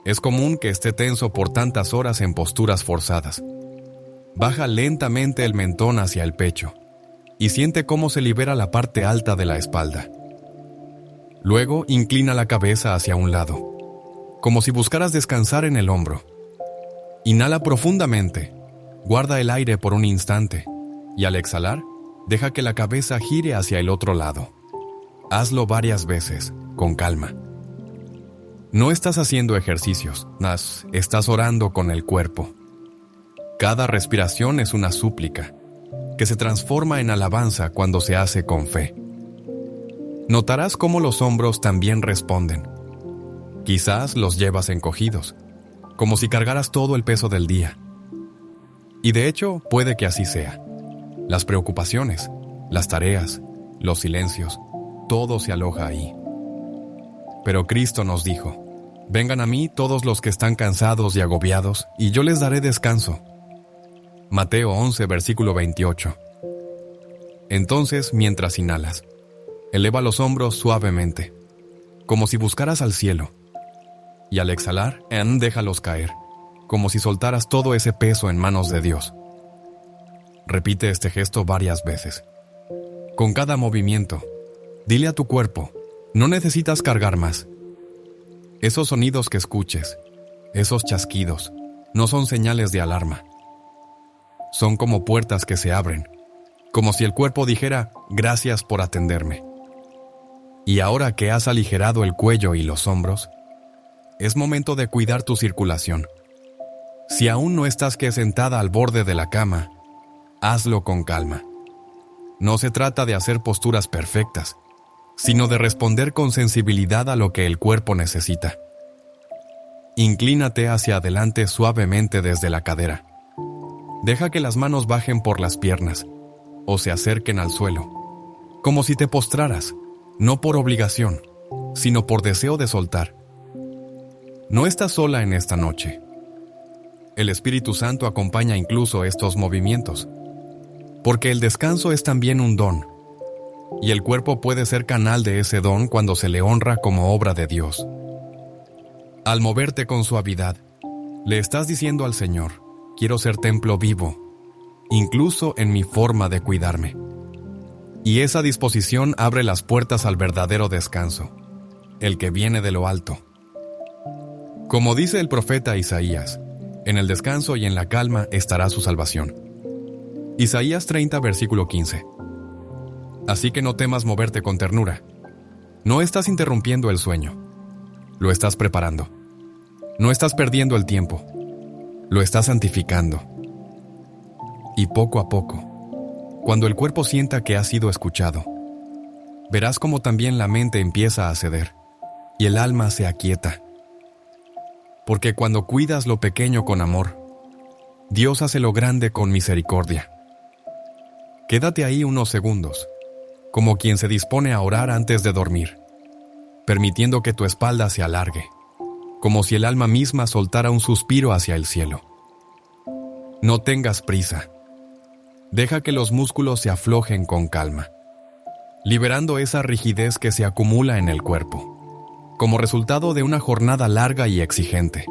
Es común que esté tenso por tantas horas en posturas forzadas. Baja lentamente el mentón hacia el pecho y siente cómo se libera la parte alta de la espalda. Luego inclina la cabeza hacia un lado, como si buscaras descansar en el hombro. Inhala profundamente. Guarda el aire por un instante y al exhalar, deja que la cabeza gire hacia el otro lado. Hazlo varias veces, con calma. No estás haciendo ejercicios, estás orando con el cuerpo. Cada respiración es una súplica, que se transforma en alabanza cuando se hace con fe. Notarás cómo los hombros también responden. Quizás los llevas encogidos, como si cargaras todo el peso del día. Y de hecho, puede que así sea. Las preocupaciones, las tareas, los silencios, todo se aloja ahí. Pero Cristo nos dijo, vengan a mí todos los que están cansados y agobiados, y yo les daré descanso. Mateo 11, versículo 28. Entonces, mientras inhalas, eleva los hombros suavemente, como si buscaras al cielo. Y al exhalar, déjalos caer, como si soltaras todo ese peso en manos de Dios. Repite este gesto varias veces. Con cada movimiento, dile a tu cuerpo, no necesitas cargar más. Esos sonidos que escuches, esos chasquidos, no son señales de alarma. Son como puertas que se abren, como si el cuerpo dijera, gracias por atenderme. Y ahora que has aligerado el cuello y los hombros, es momento de cuidar tu circulación. Si aún no estás sentada al borde de la cama, hazlo con calma. No se trata de hacer posturas perfectas, sino de responder con sensibilidad a lo que el cuerpo necesita. Inclínate hacia adelante suavemente desde la cadera. Deja que las manos bajen por las piernas o se acerquen al suelo, como si te postraras, no por obligación, sino por deseo de soltar. No estás sola en esta noche. El Espíritu Santo acompaña incluso estos movimientos, porque el descanso es también un don, y el cuerpo puede ser canal de ese don cuando se le honra como obra de Dios. Al moverte con suavidad, le estás diciendo al Señor, quiero ser templo vivo, incluso en mi forma de cuidarme. Y esa disposición abre las puertas al verdadero descanso, el que viene de lo alto. Como dice el profeta Isaías, en el descanso y en la calma estará su salvación. Isaías 30, versículo 15. Así que no temas moverte con ternura. No estás interrumpiendo el sueño. Lo estás preparando. No estás perdiendo el tiempo. Lo estás santificando. Y poco a poco, cuando el cuerpo sienta que ha sido escuchado, verás cómo también la mente empieza a ceder y el alma se aquieta. Porque cuando cuidas lo pequeño con amor, Dios hace lo grande con misericordia. Quédate ahí unos segundos, como quien se dispone a orar antes de dormir, permitiendo que tu espalda se alargue, como si el alma misma soltara un suspiro hacia el cielo. No tengas prisa. Deja que los músculos se aflojen con calma, liberando esa rigidez que se acumula en el cuerpo, como resultado de una jornada larga y exigente.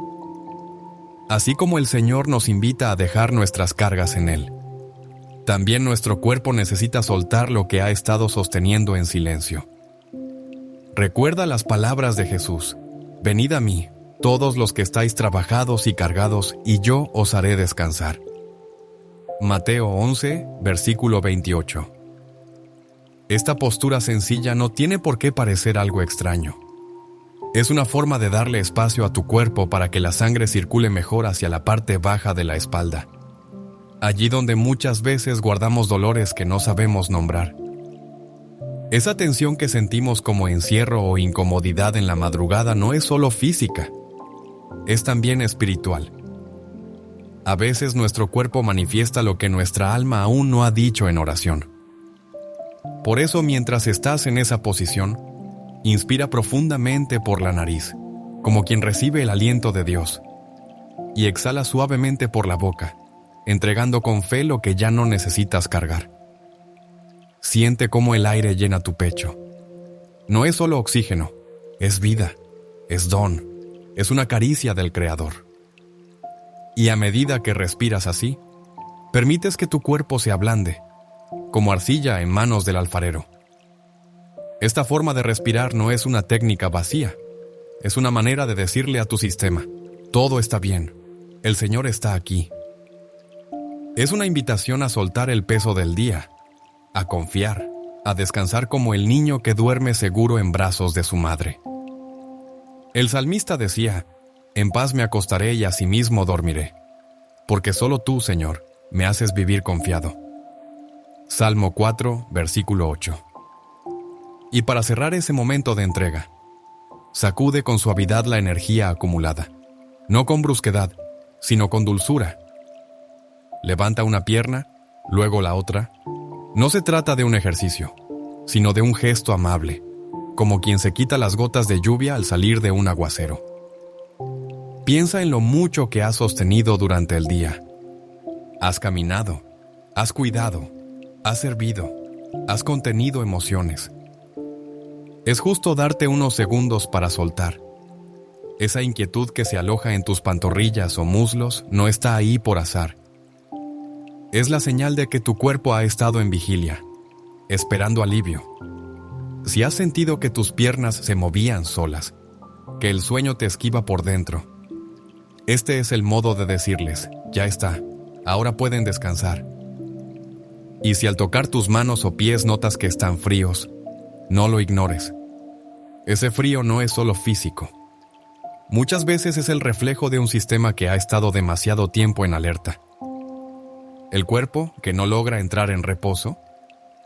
Así como el Señor nos invita a dejar nuestras cargas en Él, también nuestro cuerpo necesita soltar lo que ha estado sosteniendo en silencio. Recuerda las palabras de Jesús: venid a mí, todos los que estáis trabajados y cargados, y yo os haré descansar. Mateo 11, versículo 28. Esta postura sencilla no tiene por qué parecer algo extraño. Es una forma de darle espacio a tu cuerpo para que la sangre circule mejor hacia la parte baja de la espalda, allí donde muchas veces guardamos dolores que no sabemos nombrar. Esa tensión que sentimos como encierro o incomodidad en la madrugada no es solo física, es también espiritual. A veces nuestro cuerpo manifiesta lo que nuestra alma aún no ha dicho en oración. Por eso, mientras estás en esa posición, inspira profundamente por la nariz, como quien recibe el aliento de Dios, y exhala suavemente por la boca, entregando con fe lo que ya no necesitas cargar. Siente cómo el aire llena tu pecho. No es solo oxígeno, es vida, es don, es una caricia del Creador. Y a medida que respiras así, permites que tu cuerpo se ablande, como arcilla en manos del alfarero. Esta forma de respirar no es una técnica vacía, es una manera de decirle a tu sistema: todo está bien, el Señor está aquí. Es una invitación a soltar el peso del día, a confiar, a descansar como el niño que duerme seguro en brazos de su madre. El salmista decía: en paz me acostaré y asimismo dormiré, porque solo tú, Señor, me haces vivir confiado. Salmo 4, versículo 8. Y para cerrar ese momento de entrega, sacude con suavidad la energía acumulada, no con brusquedad, sino con dulzura. Levanta una pierna, luego la otra. No se trata de un ejercicio, sino de un gesto amable, como quien se quita las gotas de lluvia al salir de un aguacero. Piensa en lo mucho que has sostenido durante el día. Has caminado, has cuidado, has servido, has contenido emociones. Es justo darte unos segundos para soltar. Esa inquietud que se aloja en tus pantorrillas o muslos no está ahí por azar. Es la señal de que tu cuerpo ha estado en vigilia, esperando alivio. Si has sentido que tus piernas se movían solas, que el sueño te esquiva por dentro, este es el modo de decirles: ya está, ahora pueden descansar. Y si al tocar tus manos o pies notas que están fríos, no lo ignores. Ese frío no es solo físico. Muchas veces es el reflejo de un sistema que ha estado demasiado tiempo en alerta. El cuerpo, que no logra entrar en reposo,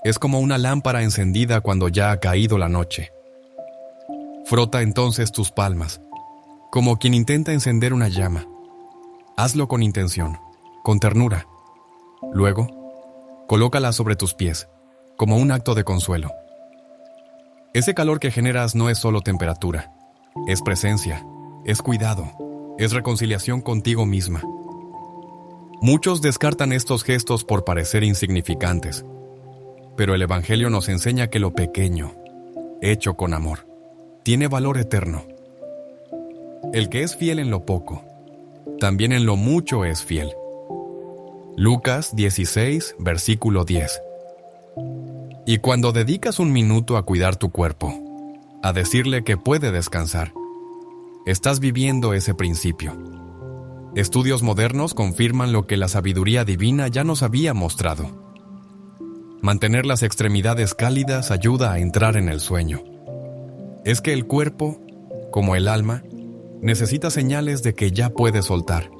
es como una lámpara encendida cuando ya ha caído la noche. Frota entonces tus palmas, como quien intenta encender una llama. Hazlo con intención, con ternura. Luego, colócala sobre tus pies, como un acto de consuelo. Ese calor que generas no es solo temperatura, es presencia, es cuidado, es reconciliación contigo misma. Muchos descartan estos gestos por parecer insignificantes, pero el Evangelio nos enseña que lo pequeño, hecho con amor, tiene valor eterno. El que es fiel en lo poco, también en lo mucho es fiel. Lucas 16, versículo 10. Y cuando dedicas un minuto a cuidar tu cuerpo, a decirle que puede descansar, estás viviendo ese principio. Estudios modernos confirman lo que la sabiduría divina ya nos había mostrado. Mantener las extremidades cálidas ayuda a entrar en el sueño. Es que el cuerpo, como el alma, necesita señales de que ya puede soltar.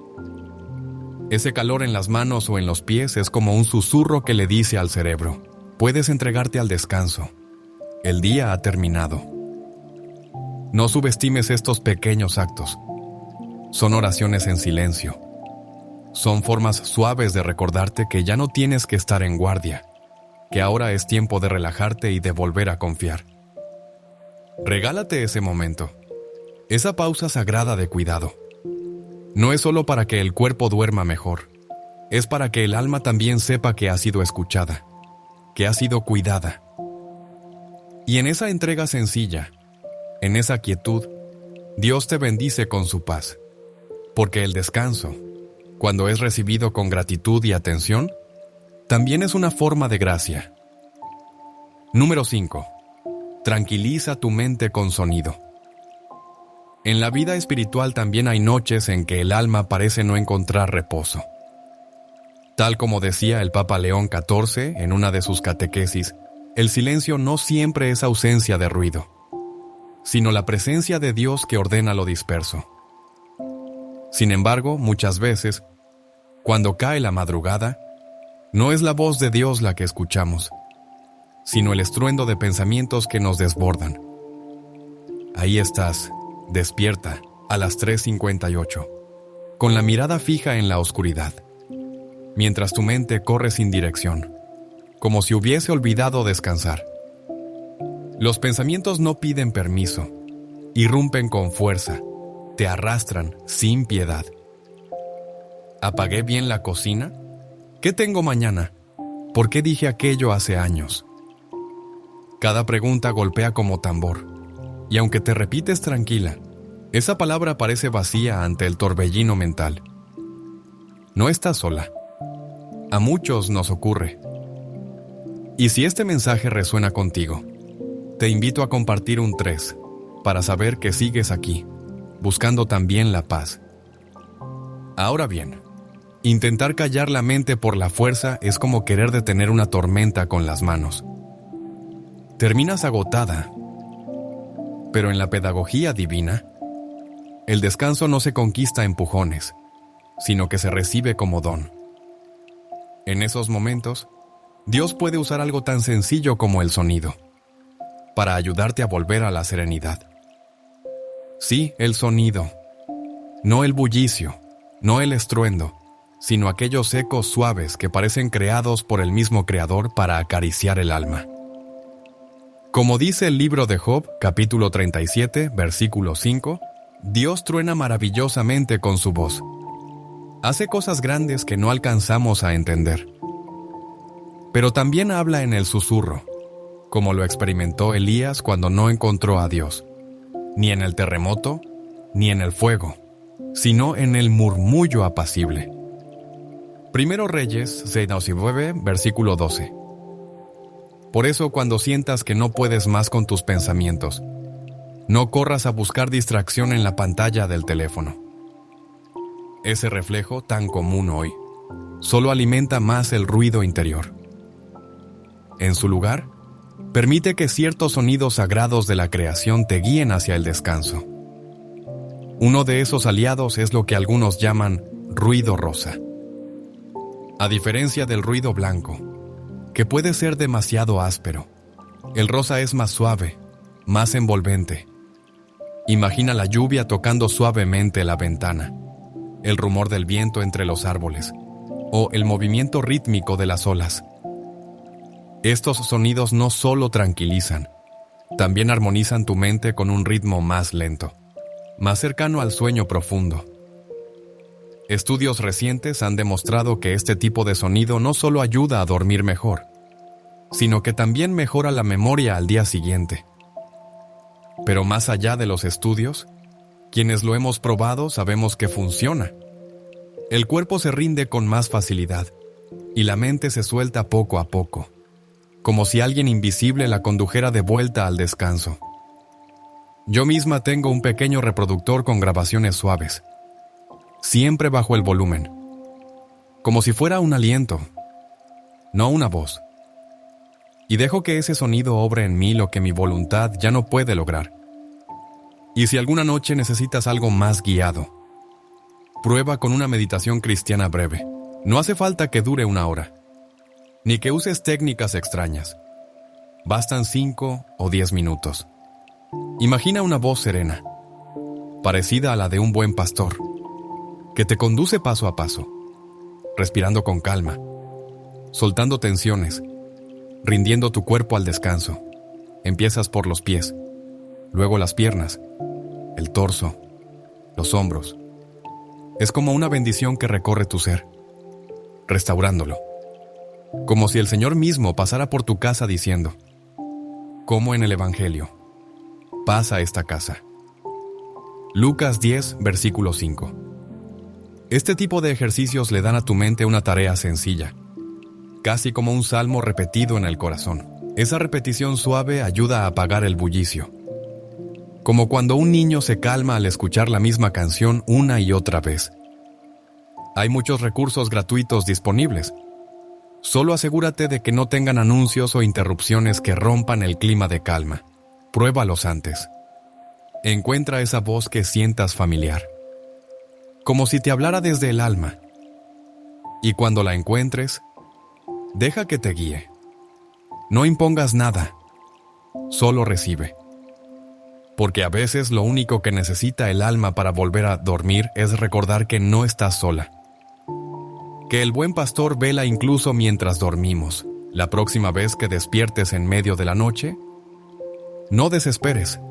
Ese calor en las manos o en los pies es como un susurro que le dice al cerebro: puedes entregarte al descanso. El día ha terminado. No subestimes estos pequeños actos. Son oraciones en silencio. Son formas suaves de recordarte que ya no tienes que estar en guardia, que ahora es tiempo de relajarte y de volver a confiar. Regálate ese momento, esa pausa sagrada de cuidado. No es solo para que el cuerpo duerma mejor, es para que el alma también sepa que ha sido escuchada, que ha sido cuidada. Y en esa entrega sencilla, en esa quietud, Dios te bendice con su paz, porque el descanso, cuando es recibido con gratitud y atención, también es una forma de gracia. Número 5. Tranquiliza tu mente con sonido. En la vida espiritual también hay noches en que el alma parece no encontrar reposo. Tal como decía el Papa León XIV en una de sus catequesis, el silencio no siempre es ausencia de ruido, sino la presencia de Dios que ordena lo disperso. Sin embargo, muchas veces, cuando cae la madrugada, no es la voz de Dios la que escuchamos, sino el estruendo de pensamientos que nos desbordan. Ahí estás, despierta, a las 3:58, con la mirada fija en la oscuridad, mientras tu mente corre sin dirección, como si hubiese olvidado descansar. Los pensamientos no piden permiso, irrumpen con fuerza, te arrastran sin piedad. ¿Apagué bien la cocina? ¿Qué tengo mañana? ¿Por qué dije aquello hace años? Cada pregunta golpea como tambor, y aunque te repites tranquila, esa palabra parece vacía ante el torbellino mental. No estás sola. A muchos nos ocurre. Y si este mensaje resuena contigo, te invito a compartir un 3 para saber que sigues aquí, buscando también la paz. Ahora bien, intentar callar la mente por la fuerza es como querer detener una tormenta con las manos. Terminas agotada, pero en la pedagogía divina, el descanso no se conquista a empujones, sino que se recibe como don. En esos momentos, Dios puede usar algo tan sencillo como el sonido, para ayudarte a volver a la serenidad. Sí, el sonido, no el bullicio, no el estruendo, sino aquellos ecos suaves que parecen creados por el mismo Creador para acariciar el alma. Como dice el libro de Job, capítulo 37, versículo 5, Dios truena maravillosamente con su voz. Hace cosas grandes que no alcanzamos a entender. Pero también habla en el susurro, como lo experimentó Elías cuando no encontró a Dios, ni en el terremoto, ni en el fuego, sino en el murmullo apacible. Primero Reyes 6:9, versículo 12. Por eso, cuando sientas que no puedes más con tus pensamientos, no corras a buscar distracción en la pantalla del teléfono. Ese reflejo, tan común hoy, solo alimenta más el ruido interior. En su lugar, permite que ciertos sonidos sagrados de la creación te guíen hacia el descanso. Uno de esos aliados es lo que algunos llaman ruido rosa. A diferencia del ruido blanco, que puede ser demasiado áspero, el rosa es más suave, más envolvente. Imagina la lluvia tocando suavemente la ventana, el rumor del viento entre los árboles, o el movimiento rítmico de las olas. Estos sonidos no solo tranquilizan, también armonizan tu mente con un ritmo más lento, más cercano al sueño profundo. Estudios recientes han demostrado que este tipo de sonido no solo ayuda a dormir mejor, sino que también mejora la memoria al día siguiente. Pero más allá de los estudios, quienes lo hemos probado sabemos que funciona. El cuerpo se rinde con más facilidad y la mente se suelta poco a poco, como si alguien invisible la condujera de vuelta al descanso. Yo misma tengo un pequeño reproductor con grabaciones suaves, siempre bajo el volumen, como si fuera un aliento, no una voz. Y dejo que ese sonido obre en mí lo que mi voluntad ya no puede lograr. Y si alguna noche necesitas algo más guiado, prueba con una meditación cristiana breve. No hace falta que dure 1 hora, ni que uses técnicas extrañas. Bastan 5 o 10 minutos. Imagina una voz serena, parecida a la de un buen pastor, que te conduce paso a paso, respirando con calma, soltando tensiones, rindiendo tu cuerpo al descanso. Empiezas por los pies, luego las piernas, el torso, los hombros. Es como una bendición que recorre tu ser, restaurándolo. Como si el Señor mismo pasara por tu casa diciendo, como en el Evangelio, pasa a esta casa. Lucas 10, versículo 5. Este tipo de ejercicios le dan a tu mente una tarea sencilla, casi como un salmo repetido en el corazón. Esa repetición suave ayuda a apagar el bullicio, como cuando un niño se calma al escuchar la misma canción una y otra vez. Hay muchos recursos gratuitos disponibles. Solo asegúrate de que no tengan anuncios o interrupciones que rompan el clima de calma. Pruébalos antes. Encuentra esa voz que sientas familiar, como si te hablara desde el alma. Y cuando la encuentres, deja que te guíe. No impongas nada, solo recibe. Porque a veces lo único que necesita el alma para volver a dormir es recordar que no estás sola. Que el buen pastor vela incluso mientras dormimos. La próxima vez que despiertes en medio de la noche, no desesperes.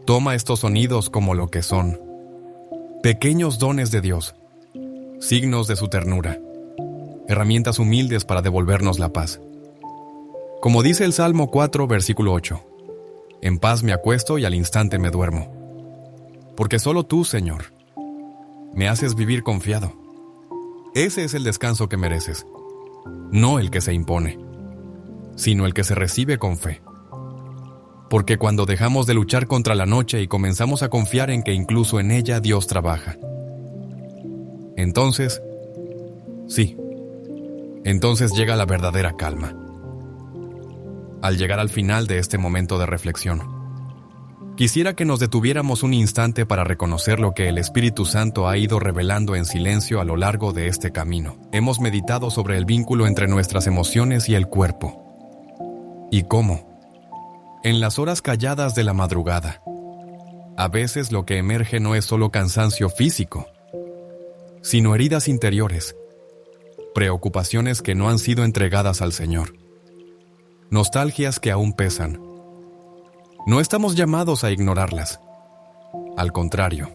Toma estos sonidos como lo que son: pequeños dones de Dios, signos de su ternura, herramientas humildes para devolvernos la paz. Como dice el Salmo 4, versículo 8, en paz me acuesto y al instante me duermo. Porque solo tú, Señor, me haces vivir confiado. Ese es el descanso que mereces, no el que se impone, sino el que se recibe con fe. Porque cuando dejamos de luchar contra la noche y comenzamos a confiar en que incluso en ella Dios trabaja, entonces llega la verdadera calma. Al llegar al final de este momento de reflexión, quisiera que nos detuviéramos un instante para reconocer lo que el Espíritu Santo ha ido revelando en silencio a lo largo de este camino. Hemos meditado sobre el vínculo entre nuestras emociones y el cuerpo. Y cómo, en las horas calladas de la madrugada, a veces lo que emerge no es solo cansancio físico, sino heridas interiores, preocupaciones que no han sido entregadas al Señor, nostalgias que aún pesan. No estamos llamados a ignorarlas. Al contrario,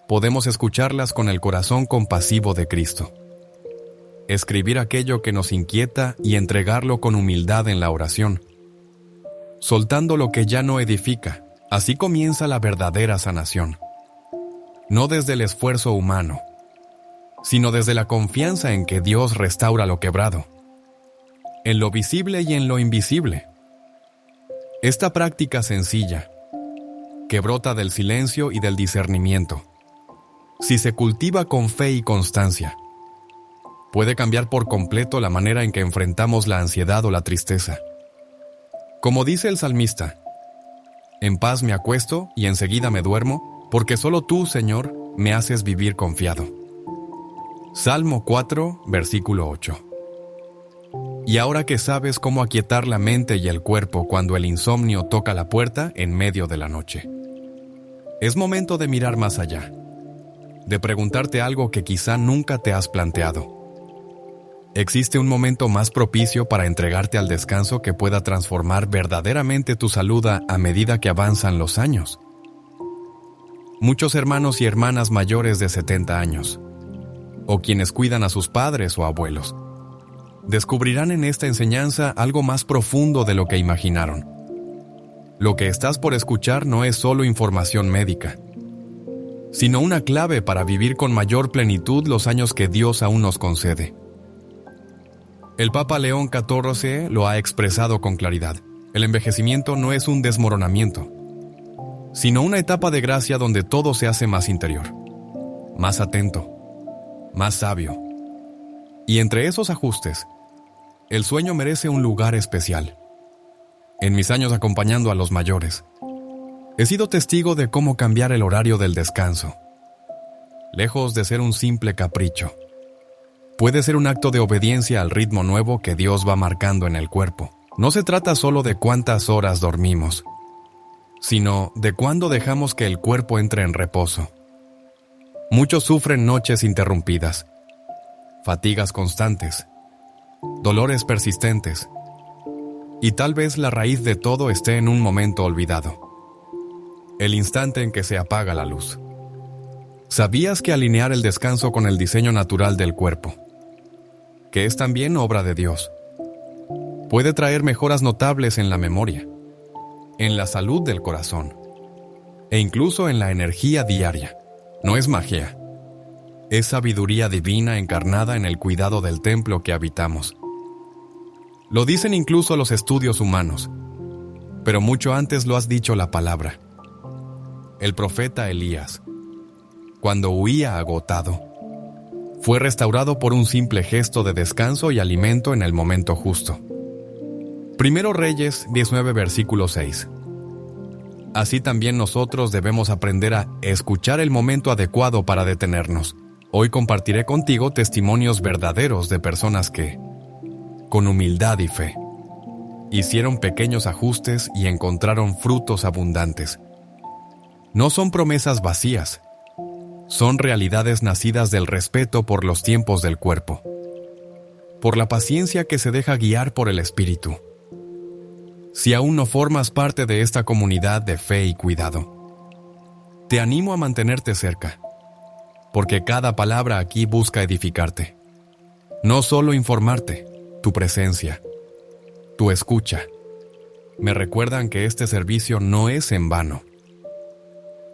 podemos escucharlas con el corazón compasivo de Cristo. Escribir aquello que nos inquieta y entregarlo con humildad en la oración, soltando lo que ya no edifica. Así comienza la verdadera sanación. No desde el esfuerzo humano, sino desde la confianza en que Dios restaura lo quebrado, en lo visible y en lo invisible. Esta práctica sencilla, que brota del silencio y del discernimiento, si se cultiva con fe y constancia, puede cambiar por completo la manera en que enfrentamos la ansiedad o la tristeza. Como dice el salmista, en paz me acuesto y enseguida me duermo, porque solo tú, Señor, me haces vivir confiado. Salmo 4, versículo 8. Y ahora que sabes cómo aquietar la mente y el cuerpo cuando el insomnio toca la puerta en medio de la noche, es momento de mirar más allá, de preguntarte algo que quizá nunca te has planteado. ¿Existe un momento más propicio para entregarte al descanso que pueda transformar verdaderamente tu salud a medida que avanzan los años? Muchos hermanos y hermanas mayores de 70 años, o quienes cuidan a sus padres o abuelos, descubrirán en esta enseñanza algo más profundo de lo que imaginaron. Lo que estás por escuchar no es solo información médica, sino una clave para vivir con mayor plenitud los años que Dios aún nos concede. El Papa León XIV lo ha expresado con claridad. El envejecimiento no es un desmoronamiento, sino una etapa de gracia donde todo se hace más interior, más atento, más sabio. Y entre esos ajustes, el sueño merece un lugar especial. En mis años acompañando a los mayores, he sido testigo de cómo cambiar el horario del descanso, lejos de ser un simple capricho, puede ser un acto de obediencia al ritmo nuevo que Dios va marcando en el cuerpo. No se trata solo de cuántas horas dormimos, sino de cuándo dejamos que el cuerpo entre en reposo. Muchos sufren noches interrumpidas, fatigas constantes, dolores persistentes, y tal vez la raíz de todo esté en un momento olvidado, el instante en que se apaga la luz. ¿Sabías que alinear el descanso con el diseño natural del cuerpo, que es también obra de Dios, puede traer mejoras notables en la memoria, en la salud del corazón e incluso en la energía diaria? No es magia, es sabiduría divina encarnada en el cuidado del templo que habitamos. Lo dicen incluso los estudios humanos, pero mucho antes lo has dicho la palabra. El profeta Elías, cuando huía agotado, fue restaurado por un simple gesto de descanso y alimento en el momento justo. Primero Reyes 19, versículo 6. Así también nosotros debemos aprender a escuchar el momento adecuado para detenernos. Hoy compartiré contigo testimonios verdaderos de personas que, con humildad y fe, hicieron pequeños ajustes y encontraron frutos abundantes. No son promesas vacías, son realidades nacidas del respeto por los tiempos del cuerpo, por la paciencia que se deja guiar por el Espíritu. Si aún no formas parte de esta comunidad de fe y cuidado, te animo a mantenerte cerca, porque cada palabra aquí busca edificarte. No solo informarte, tu presencia, tu escucha, me recuerdan que este servicio no es en vano.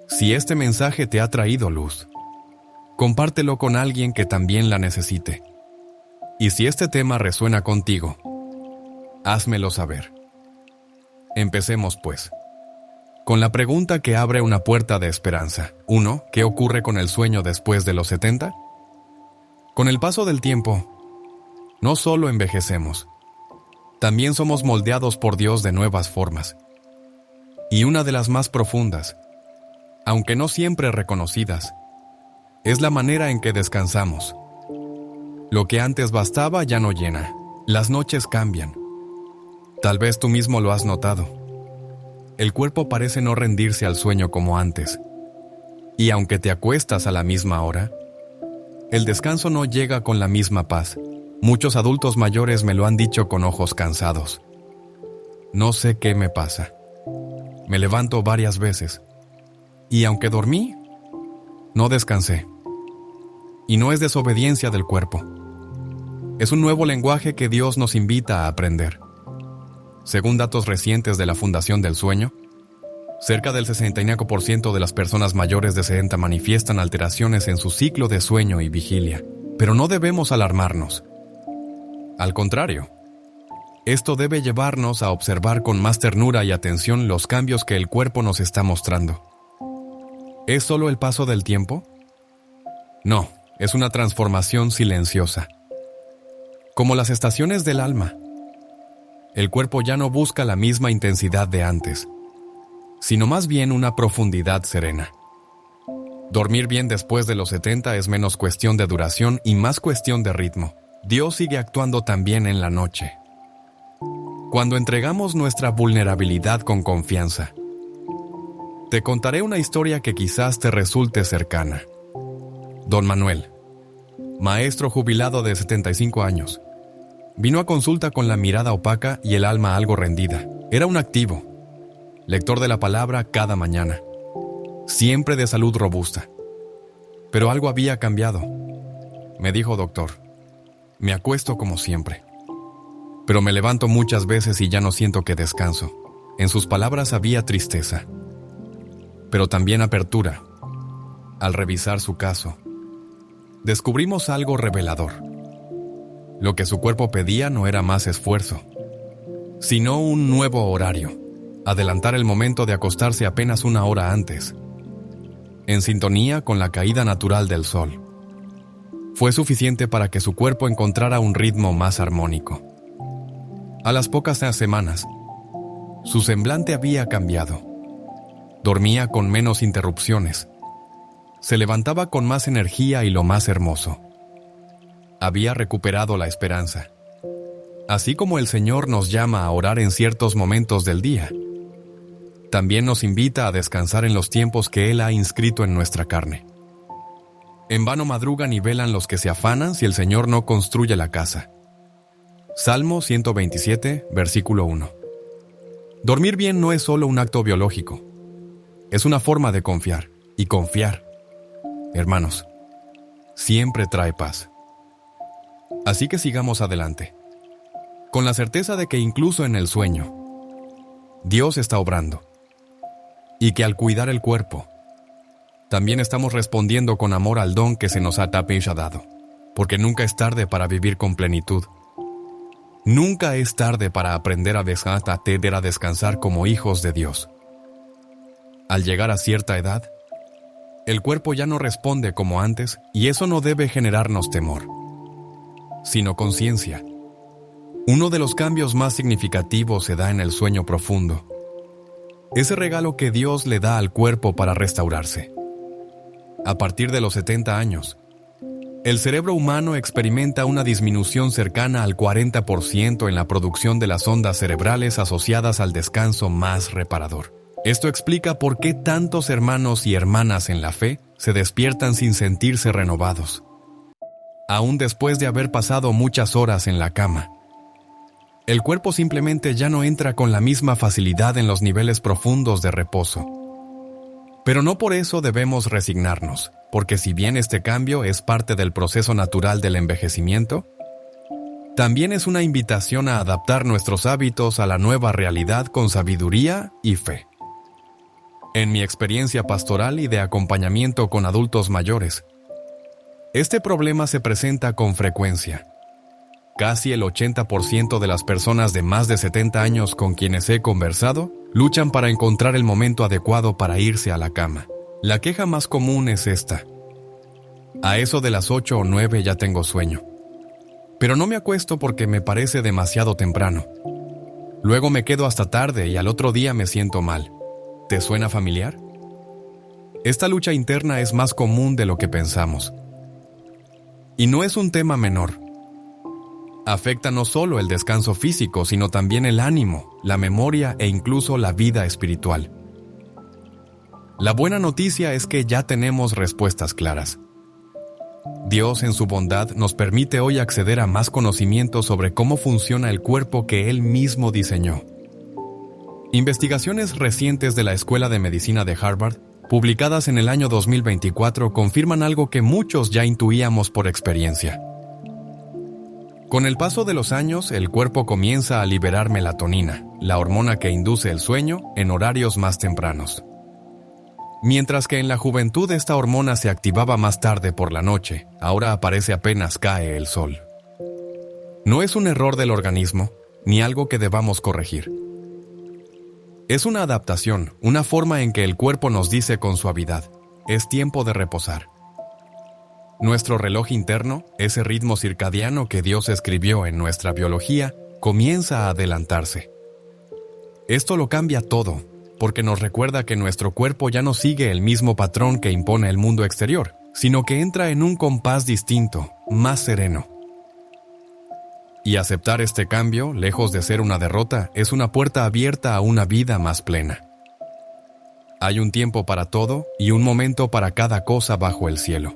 Si este mensaje te ha traído luz, compártelo con alguien que también la necesite. Y si este tema resuena contigo, házmelo saber. Empecemos pues, con la pregunta que abre una puerta de esperanza. 1. ¿Qué ocurre con el sueño después de los 70? Con el paso del tiempo, no solo envejecemos, también somos moldeados por Dios de nuevas formas. Y una de las más profundas, aunque no siempre reconocidas, es la manera en que descansamos. Lo que antes bastaba ya no llena. Las noches cambian. Tal vez tú mismo lo has notado. El cuerpo parece no rendirse al sueño como antes. Y aunque te acuestas a la misma hora, el descanso no llega con la misma paz. Muchos adultos mayores me lo han dicho con ojos cansados. No sé qué me pasa. Me levanto varias veces. Y aunque dormí, no descansé. Y no es desobediencia del cuerpo. Es un nuevo lenguaje que Dios nos invita a aprender. Según datos recientes de la Fundación del Sueño, cerca del 65% de las personas mayores de 60 manifiestan alteraciones en su ciclo de sueño y vigilia. Pero no debemos alarmarnos. Al contrario, esto debe llevarnos a observar con más ternura y atención los cambios que el cuerpo nos está mostrando. ¿Es solo el paso del tiempo? No, es una transformación silenciosa. Como las estaciones del alma, el cuerpo ya no busca la misma intensidad de antes, sino más bien una profundidad serena. Dormir bien después de los 70 es menos cuestión de duración y más cuestión de ritmo. Dios sigue actuando también en la noche. Cuando entregamos nuestra vulnerabilidad con confianza, te contaré una historia que quizás te resulte cercana. Don Manuel, maestro jubilado de 75 años, vino a consulta con la mirada opaca y el alma algo rendida. Era un activo, lector de la palabra cada mañana, siempre de salud robusta. Pero algo había cambiado. Me dijo: doctor, me acuesto como siempre, pero me levanto muchas veces y ya no siento que descanso. En sus palabras había tristeza, pero también apertura. Al revisar su caso, descubrimos algo revelador. Lo que su cuerpo pedía no era más esfuerzo, sino un nuevo horario, adelantar el momento de acostarse apenas una hora antes, en sintonía con la caída natural del sol. Fue suficiente para que su cuerpo encontrara un ritmo más armónico. A las pocas semanas, su semblante había cambiado. Dormía con menos interrupciones. Se levantaba con más energía y lo más hermoso. Había recuperado la esperanza. Así como el Señor nos llama a orar en ciertos momentos del día, también nos invita a descansar en los tiempos que Él ha inscrito en nuestra carne. En vano madrugan y velan los que se afanan si el Señor no construye la casa. Salmo 127, versículo 1. Dormir bien no es solo un acto biológico. Es una forma de confiar. Y confiar, hermanos, siempre trae paz. Así que sigamos adelante, con la certeza de que incluso en el sueño, Dios está obrando. Y que al cuidar el cuerpo, también estamos respondiendo con amor al don que se nos ha dado. Porque nunca es tarde para vivir con plenitud. Nunca es tarde para aprender a descansar como hijos de Dios. Al llegar a cierta edad, el cuerpo ya no responde como antes y eso no debe generarnos temor, sino conciencia. Uno de los cambios más significativos se da en el sueño profundo. Ese regalo que Dios le da al cuerpo para restaurarse. A partir de los 70 años, el cerebro humano experimenta una disminución cercana al 40% en la producción de las ondas cerebrales asociadas al descanso más reparador. Esto explica por qué tantos hermanos y hermanas en la fe se despiertan sin sentirse renovados, aún después de haber pasado muchas horas en la cama. El cuerpo simplemente ya no entra con la misma facilidad en los niveles profundos de reposo. Pero no por eso debemos resignarnos, porque si bien este cambio es parte del proceso natural del envejecimiento, también es una invitación a adaptar nuestros hábitos a la nueva realidad con sabiduría y fe. En mi experiencia pastoral y de acompañamiento con adultos mayores, este problema se presenta con frecuencia. Casi el 80% de las personas de más de 70 años con quienes he conversado luchan para encontrar el momento adecuado para irse a la cama. La queja más común es esta: a eso de las 8 o 9 ya tengo sueño, pero no me acuesto porque me parece demasiado temprano. Luego me quedo hasta tarde y al otro día me siento mal. ¿Te suena familiar? Esta lucha interna es más común de lo que pensamos. Y no es un tema menor. Afecta no solo el descanso físico, sino también el ánimo, la memoria e incluso la vida espiritual. La buena noticia es que ya tenemos respuestas claras. Dios, en su bondad, nos permite hoy acceder a más conocimiento sobre cómo funciona el cuerpo que Él mismo diseñó. Investigaciones recientes de la Escuela de Medicina de Harvard, publicadas en el año 2024, confirman algo que muchos ya intuíamos por experiencia. Con el paso de los años, el cuerpo comienza a liberar melatonina, la hormona que induce el sueño, en horarios más tempranos. Mientras que en la juventud esta hormona se activaba más tarde por la noche, ahora aparece apenas cae el sol. No es un error del organismo, ni algo que debamos corregir. Es una adaptación, una forma en que el cuerpo nos dice con suavidad: es tiempo de reposar. Nuestro reloj interno, ese ritmo circadiano que Dios escribió en nuestra biología, comienza a adelantarse. Esto lo cambia todo, porque nos recuerda que nuestro cuerpo ya no sigue el mismo patrón que impone el mundo exterior, sino que entra en un compás distinto, más sereno. Y aceptar este cambio, lejos de ser una derrota, es una puerta abierta a una vida más plena. Hay un tiempo para todo y un momento para cada cosa bajo el cielo.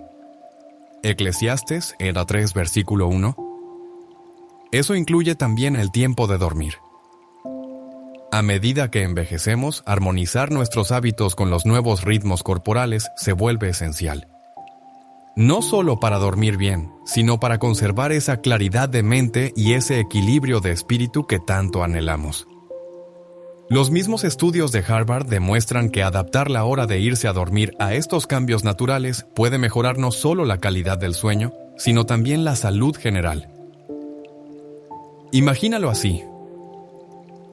Eclesiastes, 3, versículo 1. Eso incluye también el tiempo de dormir. A medida que envejecemos, armonizar nuestros hábitos con los nuevos ritmos corporales se vuelve esencial. No solo para dormir bien, sino para conservar esa claridad de mente y ese equilibrio de espíritu que tanto anhelamos. Los mismos estudios de Harvard demuestran que adaptar la hora de irse a dormir a estos cambios naturales puede mejorar no solo la calidad del sueño, sino también la salud general. Imagínalo así.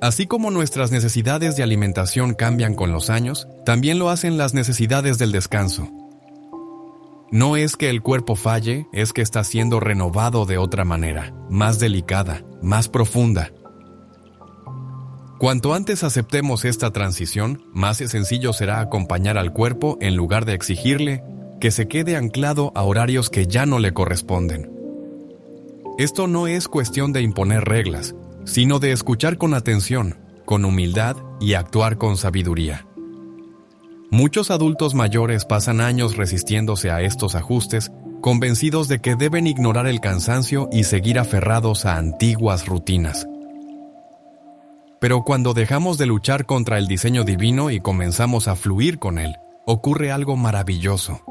Así como nuestras necesidades de alimentación cambian con los años, también lo hacen las necesidades del descanso. No es que el cuerpo falle, es que está siendo renovado de otra manera, más delicada, más profunda. Cuanto antes aceptemos esta transición, más sencillo será acompañar al cuerpo en lugar de exigirle que se quede anclado a horarios que ya no le corresponden. Esto no es cuestión de imponer reglas, sino de escuchar con atención, con humildad y actuar con sabiduría. Muchos adultos mayores pasan años resistiéndose a estos ajustes, convencidos de que deben ignorar el cansancio y seguir aferrados a antiguas rutinas. Pero cuando dejamos de luchar contra el diseño divino y comenzamos a fluir con él, ocurre algo maravilloso.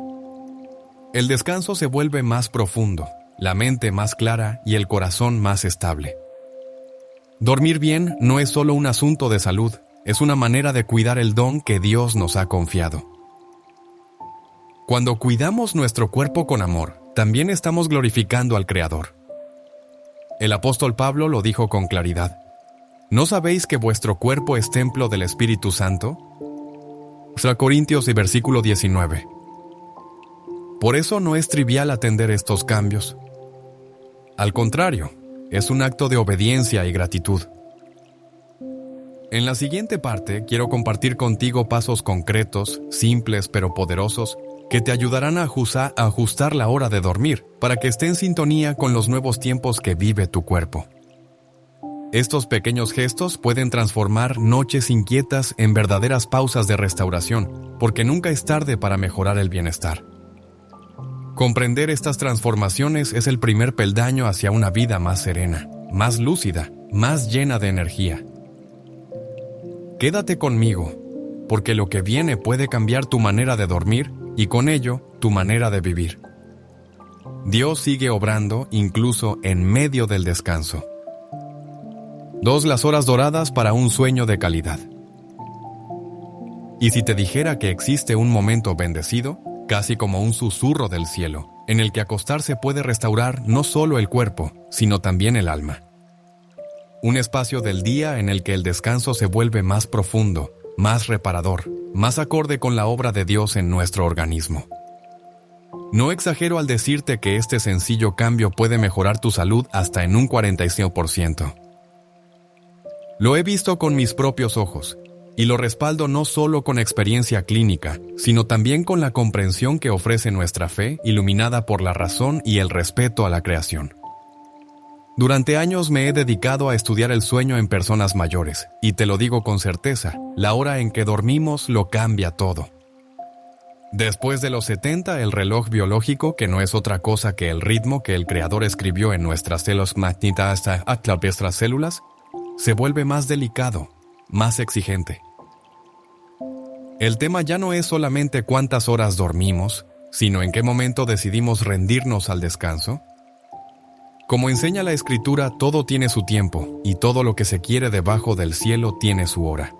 El descanso se vuelve más profundo, la mente más clara y el corazón más estable. Dormir bien no es solo un asunto de salud, es una manera de cuidar el don que Dios nos ha confiado. Cuando cuidamos nuestro cuerpo con amor, también estamos glorificando al Creador. El apóstol Pablo lo dijo con claridad. ¿No sabéis que vuestro cuerpo es templo del Espíritu Santo? 1 Corintios y versículo 19. Por eso no es trivial atender estos cambios. Al contrario, es un acto de obediencia y gratitud. En la siguiente parte quiero compartir contigo pasos concretos, simples pero poderosos, que te ayudarán a ajustar la hora de dormir para que esté en sintonía con los nuevos tiempos que vive tu cuerpo. Estos pequeños gestos pueden transformar noches inquietas en verdaderas pausas de restauración, porque nunca es tarde para mejorar el bienestar. Comprender estas transformaciones es el primer peldaño hacia una vida más serena, más lúcida, más llena de energía. Quédate conmigo, porque lo que viene puede cambiar tu manera de dormir y con ello tu manera de vivir. Dios sigue obrando incluso en medio del descanso. 2 las horas doradas para un sueño de calidad. Y si te dijera que existe un momento bendecido, casi como un susurro del cielo, en el que acostarse puede restaurar no solo el cuerpo, sino también el alma. Un espacio del día en el que el descanso se vuelve más profundo, más reparador, más acorde con la obra de Dios en nuestro organismo. No exagero al decirte que este sencillo cambio puede mejorar tu salud hasta en un 45%. Lo he visto con mis propios ojos, y lo respaldo no solo con experiencia clínica, sino también con la comprensión que ofrece nuestra fe, iluminada por la razón y el respeto a la creación. Durante años me he dedicado a estudiar el sueño en personas mayores, y te lo digo con certeza, la hora en que dormimos lo cambia todo. Después de los 70, el reloj biológico, que no es otra cosa que el ritmo que el Creador escribió en nuestras células magnéticas a nuestras células, se vuelve más delicado, más exigente. El tema ya no es solamente cuántas horas dormimos, sino en qué momento decidimos rendirnos al descanso. Como enseña la Escritura, todo tiene su tiempo, y todo lo que se quiere debajo del cielo tiene su hora.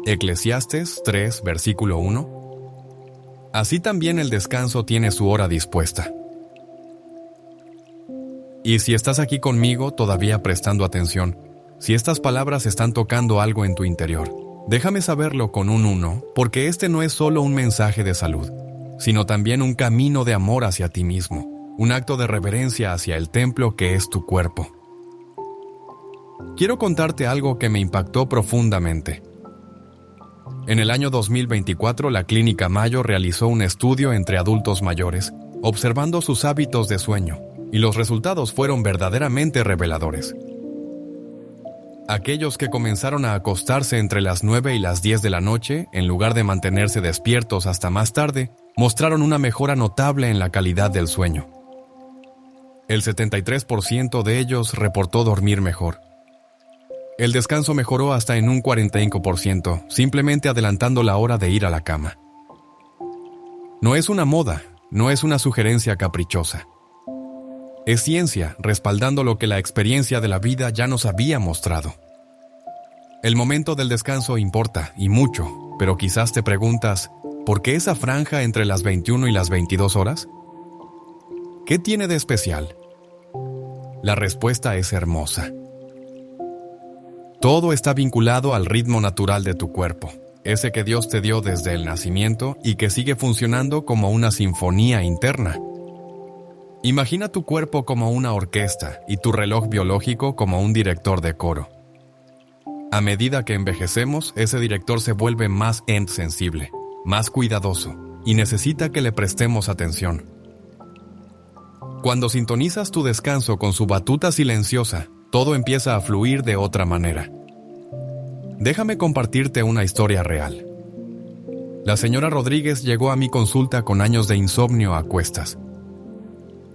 Eclesiastes 3, versículo 1. Así también el descanso tiene su hora dispuesta. Y si estás aquí conmigo, todavía prestando atención, si estas palabras están tocando algo en tu interior, déjame saberlo con un 1, porque este no es solo un mensaje de salud, sino también un camino de amor hacia ti mismo. Un acto de reverencia hacia el templo que es tu cuerpo. Quiero contarte algo que me impactó profundamente. En el año 2024, la Clínica Mayo realizó un estudio entre adultos mayores, observando sus hábitos de sueño, y los resultados fueron verdaderamente reveladores. Aquellos que comenzaron a acostarse entre las 9 y las 10 de la noche, en lugar de mantenerse despiertos hasta más tarde, mostraron una mejora notable en la calidad del sueño. El 73% de ellos reportó dormir mejor. El descanso mejoró hasta en un 45%, simplemente adelantando la hora de ir a la cama. No es una moda, no es una sugerencia caprichosa. Es ciencia, respaldando lo que la experiencia de la vida ya nos había mostrado. El momento del descanso importa, y mucho, pero quizás te preguntas, ¿por qué esa franja entre las 21 y las 22 horas? ¿Qué tiene de especial? La respuesta es hermosa. Todo está vinculado al ritmo natural de tu cuerpo, ese que Dios te dio desde el nacimiento y que sigue funcionando como una sinfonía interna. Imagina tu cuerpo como una orquesta y tu reloj biológico como un director de coro. A medida que envejecemos, ese director se vuelve más sensible, más cuidadoso, y necesita que le prestemos atención. Cuando sintonizas tu descanso con su batuta silenciosa, todo empieza a fluir de otra manera. Déjame compartirte una historia real. La señora Rodríguez llegó a mi consulta con años de insomnio a cuestas.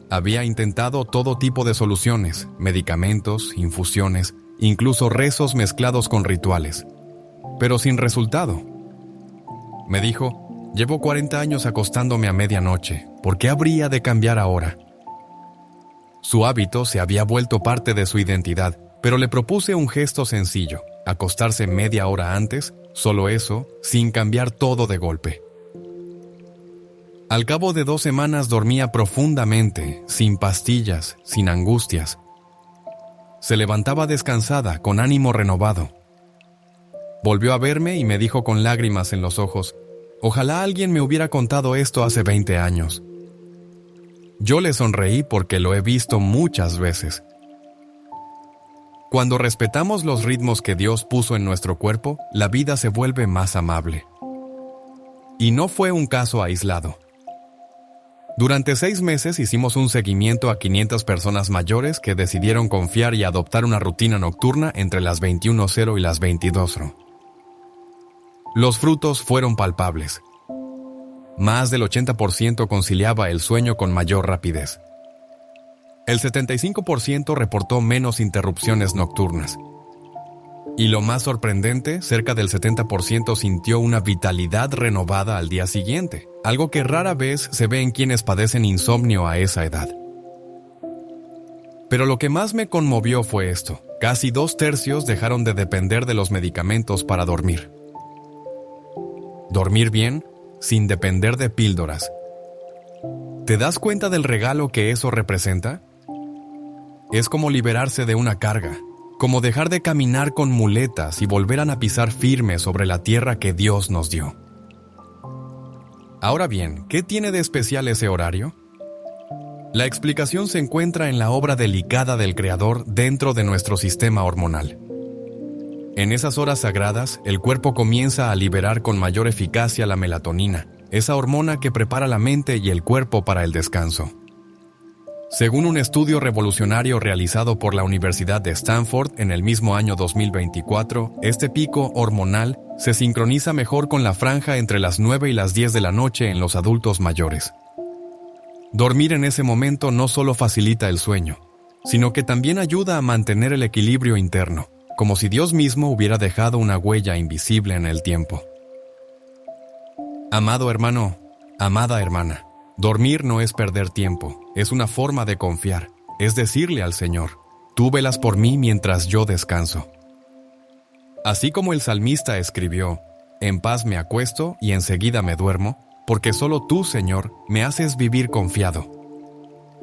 Había intentado todo tipo de soluciones, medicamentos, infusiones, incluso rezos mezclados con rituales, pero sin resultado. Me dijo, llevo 40 años acostándome a medianoche, ¿por qué habría de cambiar ahora? Su hábito se había vuelto parte de su identidad, pero le propuse un gesto sencillo, acostarse media hora antes, solo eso, sin cambiar todo de golpe. Al cabo de 2 semanas dormía profundamente, sin pastillas, sin angustias. Se levantaba descansada, con ánimo renovado. Volvió a verme y me dijo con lágrimas en los ojos, ojalá alguien me hubiera contado esto hace 20 años. Yo le sonreí porque lo he visto muchas veces. Cuando respetamos los ritmos que Dios puso en nuestro cuerpo, la vida se vuelve más amable. Y no fue un caso aislado. Durante 6 meses hicimos un seguimiento a 500 personas mayores que decidieron confiar y adoptar una rutina nocturna entre las 21:00 y las 22:00. Los frutos fueron palpables. Más del 80% conciliaba el sueño con mayor rapidez. El 75% reportó menos interrupciones nocturnas. Y lo más sorprendente, cerca del 70% sintió una vitalidad renovada al día siguiente, algo que rara vez se ve en quienes padecen insomnio a esa edad. Pero lo que más me conmovió fue esto: casi 2/3 dejaron de depender de los medicamentos para dormir. Dormir bien, sin depender de píldoras. ¿Te das cuenta del regalo que eso representa? Es como liberarse de una carga, como dejar de caminar con muletas y volver a pisar firme sobre la tierra que Dios nos dio. Ahora bien, ¿qué tiene de especial ese horario? La explicación se encuentra en la obra delicada del Creador dentro de nuestro sistema hormonal. En esas horas sagradas, el cuerpo comienza a liberar con mayor eficacia la melatonina, esa hormona que prepara la mente y el cuerpo para el descanso. Según un estudio revolucionario realizado por la Universidad de Stanford en el mismo año 2024, este pico hormonal se sincroniza mejor con la franja entre las 9 y las 10 de la noche en los adultos mayores. Dormir en ese momento no solo facilita el sueño, sino que también ayuda a mantener el equilibrio interno, como si Dios mismo hubiera dejado una huella invisible en el tiempo. Amado hermano, amada hermana, dormir no es perder tiempo, es una forma de confiar, es decirle al Señor, tú velas por mí mientras yo descanso. Así como el salmista escribió, en paz me acuesto y enseguida me duermo, porque solo tú, Señor, me haces vivir confiado.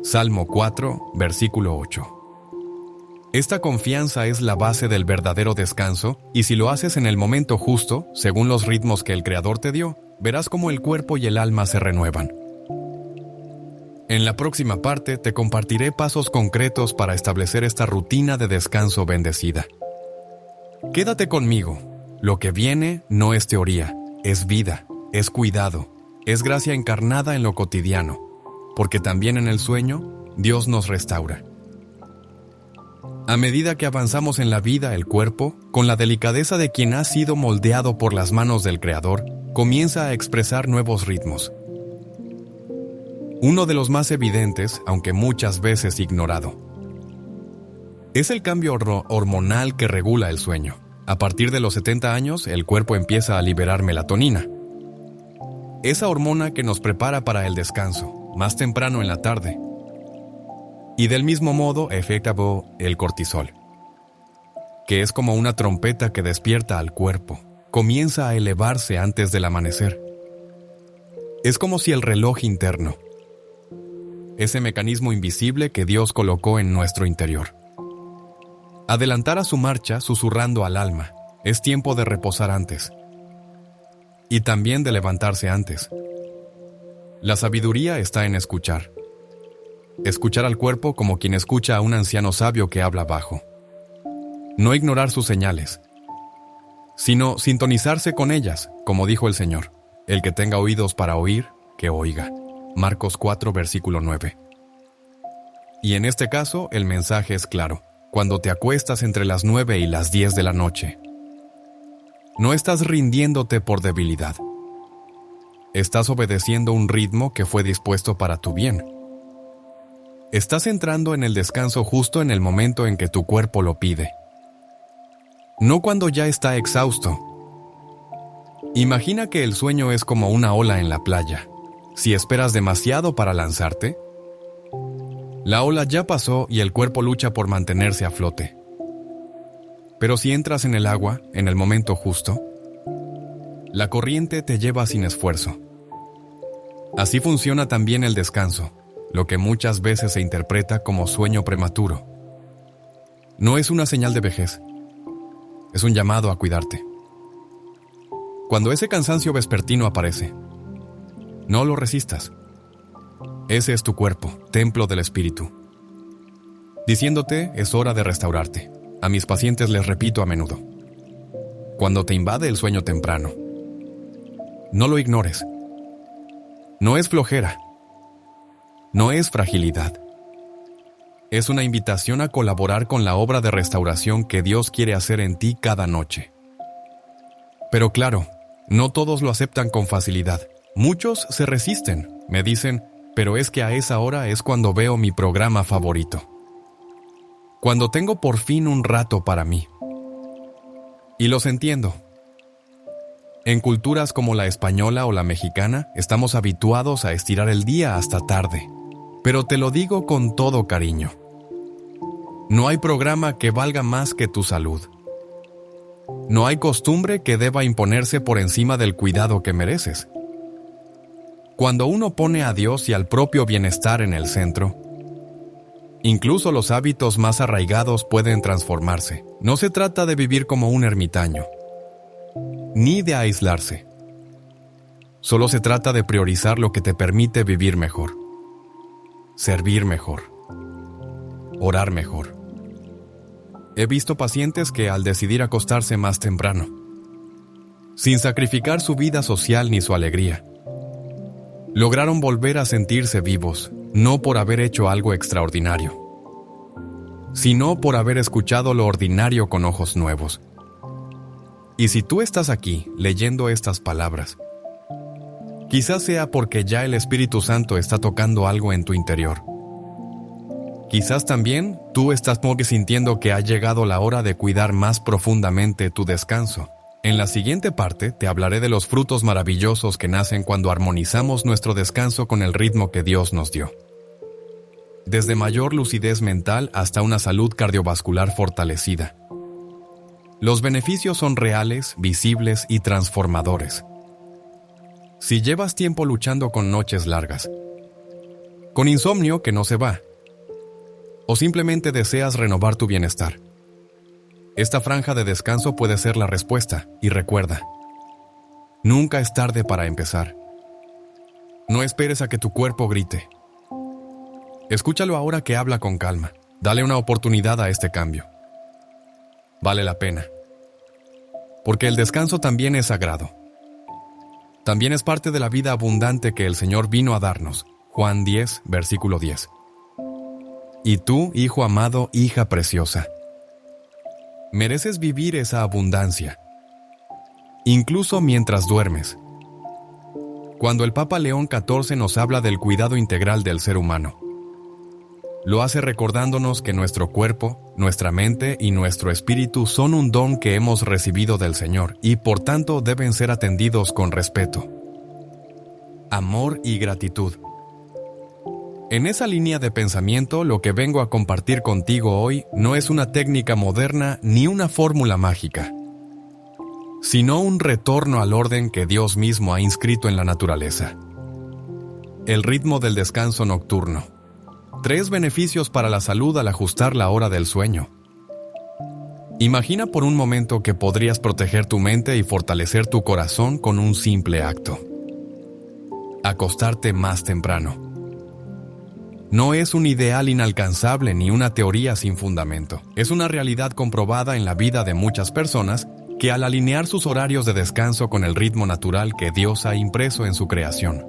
Salmo 4, versículo 8. Esta confianza es la base del verdadero descanso, y si lo haces en el momento justo, según los ritmos que el Creador te dio, verás cómo el cuerpo y el alma se renuevan. En la próxima parte te compartiré pasos concretos para establecer esta rutina de descanso bendecida. Quédate conmigo. Lo que viene no es teoría, es vida, es cuidado, es gracia encarnada en lo cotidiano, porque también en el sueño, Dios nos restaura. A medida que avanzamos en la vida, el cuerpo, con la delicadeza de quien ha sido moldeado por las manos del Creador, comienza a expresar nuevos ritmos. Uno de los más evidentes, aunque muchas veces ignorado, es el cambio hormonal que regula el sueño. A partir de los 70 años, el cuerpo empieza a liberar melatonina, esa hormona que nos prepara para el descanso, más temprano en la tarde. Y del mismo modo efectúa el cortisol, que es como una trompeta que despierta al cuerpo, comienza a elevarse antes del amanecer. Es como si el reloj interno, ese mecanismo invisible que Dios colocó en nuestro interior, Adelantara su marcha susurrando al alma: es tiempo de reposar antes. Y también de levantarse antes. La sabiduría está en escuchar. Escuchar al cuerpo como quien escucha a un anciano sabio que habla bajo. No ignorar sus señales, sino sintonizarse con ellas, como dijo el Señor: el que tenga oídos para oír, que oiga. Marcos 4, versículo 9. Y en este caso, el mensaje es claro. Cuando te acuestas entre las 9 y las 10 de la noche, no estás rindiéndote por debilidad. Estás obedeciendo un ritmo que fue dispuesto para tu bien. Estás entrando en el descanso justo en el momento en que tu cuerpo lo pide. No cuando ya está exhausto. Imagina que el sueño es como una ola en la playa. Si esperas demasiado para lanzarte, la ola ya pasó y el cuerpo lucha por mantenerse a flote. Pero si entras en el agua, en el momento justo, la corriente te lleva sin esfuerzo. Así funciona también el descanso, lo que muchas veces se interpreta como sueño prematuro. No es una señal de vejez, es un llamado a cuidarte. Cuando ese cansancio vespertino aparece, no lo resistas. Ese es tu cuerpo, templo del espíritu, diciéndote: es hora de restaurarte. A mis pacientes les repito a menudo: cuando te invade el sueño temprano, no lo ignores. No es flojera, no es fragilidad. Es una invitación a colaborar con la obra de restauración que Dios quiere hacer en ti cada noche. Pero claro, no todos lo aceptan con facilidad. Muchos se resisten, me dicen: pero es que a esa hora es cuando veo mi programa favorito. Cuando tengo por fin un rato para mí. Y los entiendo. En culturas como la española o la mexicana, estamos habituados a estirar el día hasta tarde. Pero te lo digo con todo cariño. No hay programa que valga más que tu salud. No hay costumbre que deba imponerse por encima del cuidado que mereces. Cuando uno pone a Dios y al propio bienestar en el centro, incluso los hábitos más arraigados pueden transformarse. No se trata de vivir como un ermitaño, ni de aislarse. Solo se trata de priorizar lo que te permite vivir mejor, servir mejor, orar mejor. He visto pacientes que, al decidir acostarse más temprano, sin sacrificar su vida social ni su alegría, lograron volver a sentirse vivos, no por haber hecho algo extraordinario, sino por haber escuchado lo ordinario con ojos nuevos. Y si tú estás aquí leyendo estas palabras, quizás sea porque ya el Espíritu Santo está tocando algo en tu interior. Quizás también tú estás sintiendo que ha llegado la hora de cuidar más profundamente tu descanso. En la siguiente parte te hablaré de los frutos maravillosos que nacen cuando armonizamos nuestro descanso con el ritmo que Dios nos dio. Desde mayor lucidez mental hasta una salud cardiovascular fortalecida. Los beneficios son reales, visibles y transformadores. Si llevas tiempo luchando con noches largas, con insomnio que no se va, o simplemente deseas renovar tu bienestar, esta franja de descanso puede ser la respuesta. Y recuerda, nunca es tarde para empezar. No esperes a que tu cuerpo grite. Escúchalo ahora que habla con calma. Dale una oportunidad a este cambio. Vale la pena. Porque el descanso también es sagrado. También es parte de la vida abundante que el Señor vino a darnos. Juan 10, versículo 10. Y tú, hijo amado, hija preciosa, mereces vivir esa abundancia, incluso mientras duermes. Cuando el Papa León XIV nos habla del cuidado integral del ser humano, lo hace recordándonos que nuestro cuerpo, nuestra mente y nuestro espíritu son un don que hemos recibido del Señor y por tanto deben ser atendidos con respeto, amor y gratitud. En esa línea de pensamiento, lo que vengo a compartir contigo hoy no es una técnica moderna ni una fórmula mágica, sino un retorno al orden que Dios mismo ha inscrito en la naturaleza. El ritmo del descanso nocturno. 3 beneficios para la salud al ajustar la hora del sueño. Imagina por un momento que podrías proteger tu mente y fortalecer tu corazón con un simple acto. Acostarte más temprano. No es un ideal inalcanzable ni una teoría sin fundamento. Es una realidad comprobada en la vida de muchas personas que al alinear sus horarios de descanso con el ritmo natural que Dios ha impreso en su creación,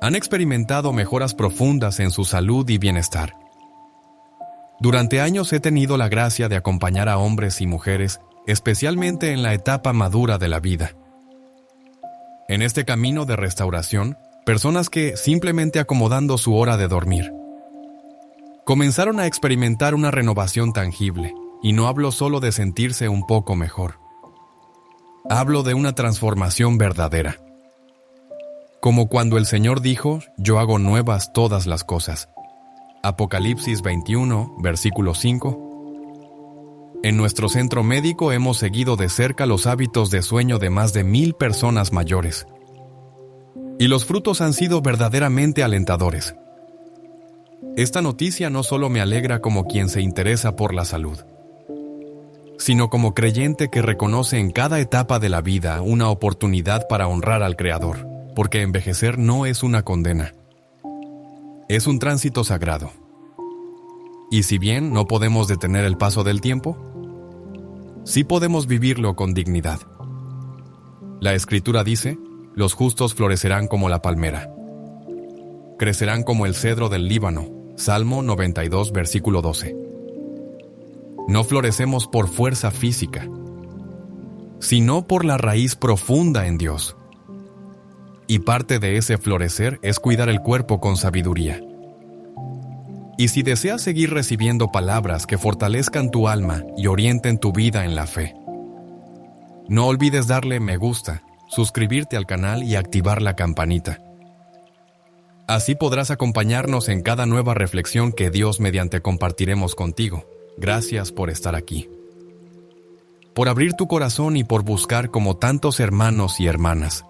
han experimentado mejoras profundas en su salud y bienestar. Durante años he tenido la gracia de acompañar a hombres y mujeres, especialmente en la etapa madura de la vida. En este camino de restauración, personas que, simplemente acomodando su hora de dormir, comenzaron a experimentar una renovación tangible, y no hablo solo de sentirse un poco mejor. Hablo de una transformación verdadera. Como cuando el Señor dijo, «Yo hago nuevas todas las cosas». Apocalipsis 21, versículo 5. En nuestro centro médico hemos seguido de cerca los hábitos de sueño de más de 1,000 personas mayores. Y los frutos han sido verdaderamente alentadores. Esta noticia no solo me alegra como quien se interesa por la salud, sino como creyente que reconoce en cada etapa de la vida una oportunidad para honrar al Creador, porque envejecer no es una condena. Es un tránsito sagrado. Y si bien no podemos detener el paso del tiempo, sí podemos vivirlo con dignidad. La Escritura dice, «Los justos florecerán como la palmera. Crecerán como el cedro del Líbano». Salmo 92, versículo 12. No florecemos por fuerza física, sino por la raíz profunda en Dios. Y parte de ese florecer es cuidar el cuerpo con sabiduría. Y si deseas seguir recibiendo palabras que fortalezcan tu alma y orienten tu vida en la fe, no olvides darle me gusta, suscribirte al canal y activar la campanita. Así podrás acompañarnos en cada nueva reflexión que Dios mediante compartiremos contigo. Gracias por estar aquí, por abrir tu corazón y por buscar como tantos hermanos y hermanas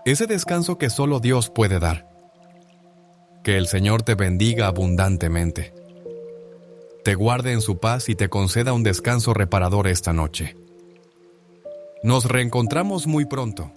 ese descanso que solo Dios puede dar. Que el Señor te bendiga abundantemente, te guarde en su paz y te conceda un descanso reparador esta noche. Nos reencontramos muy pronto.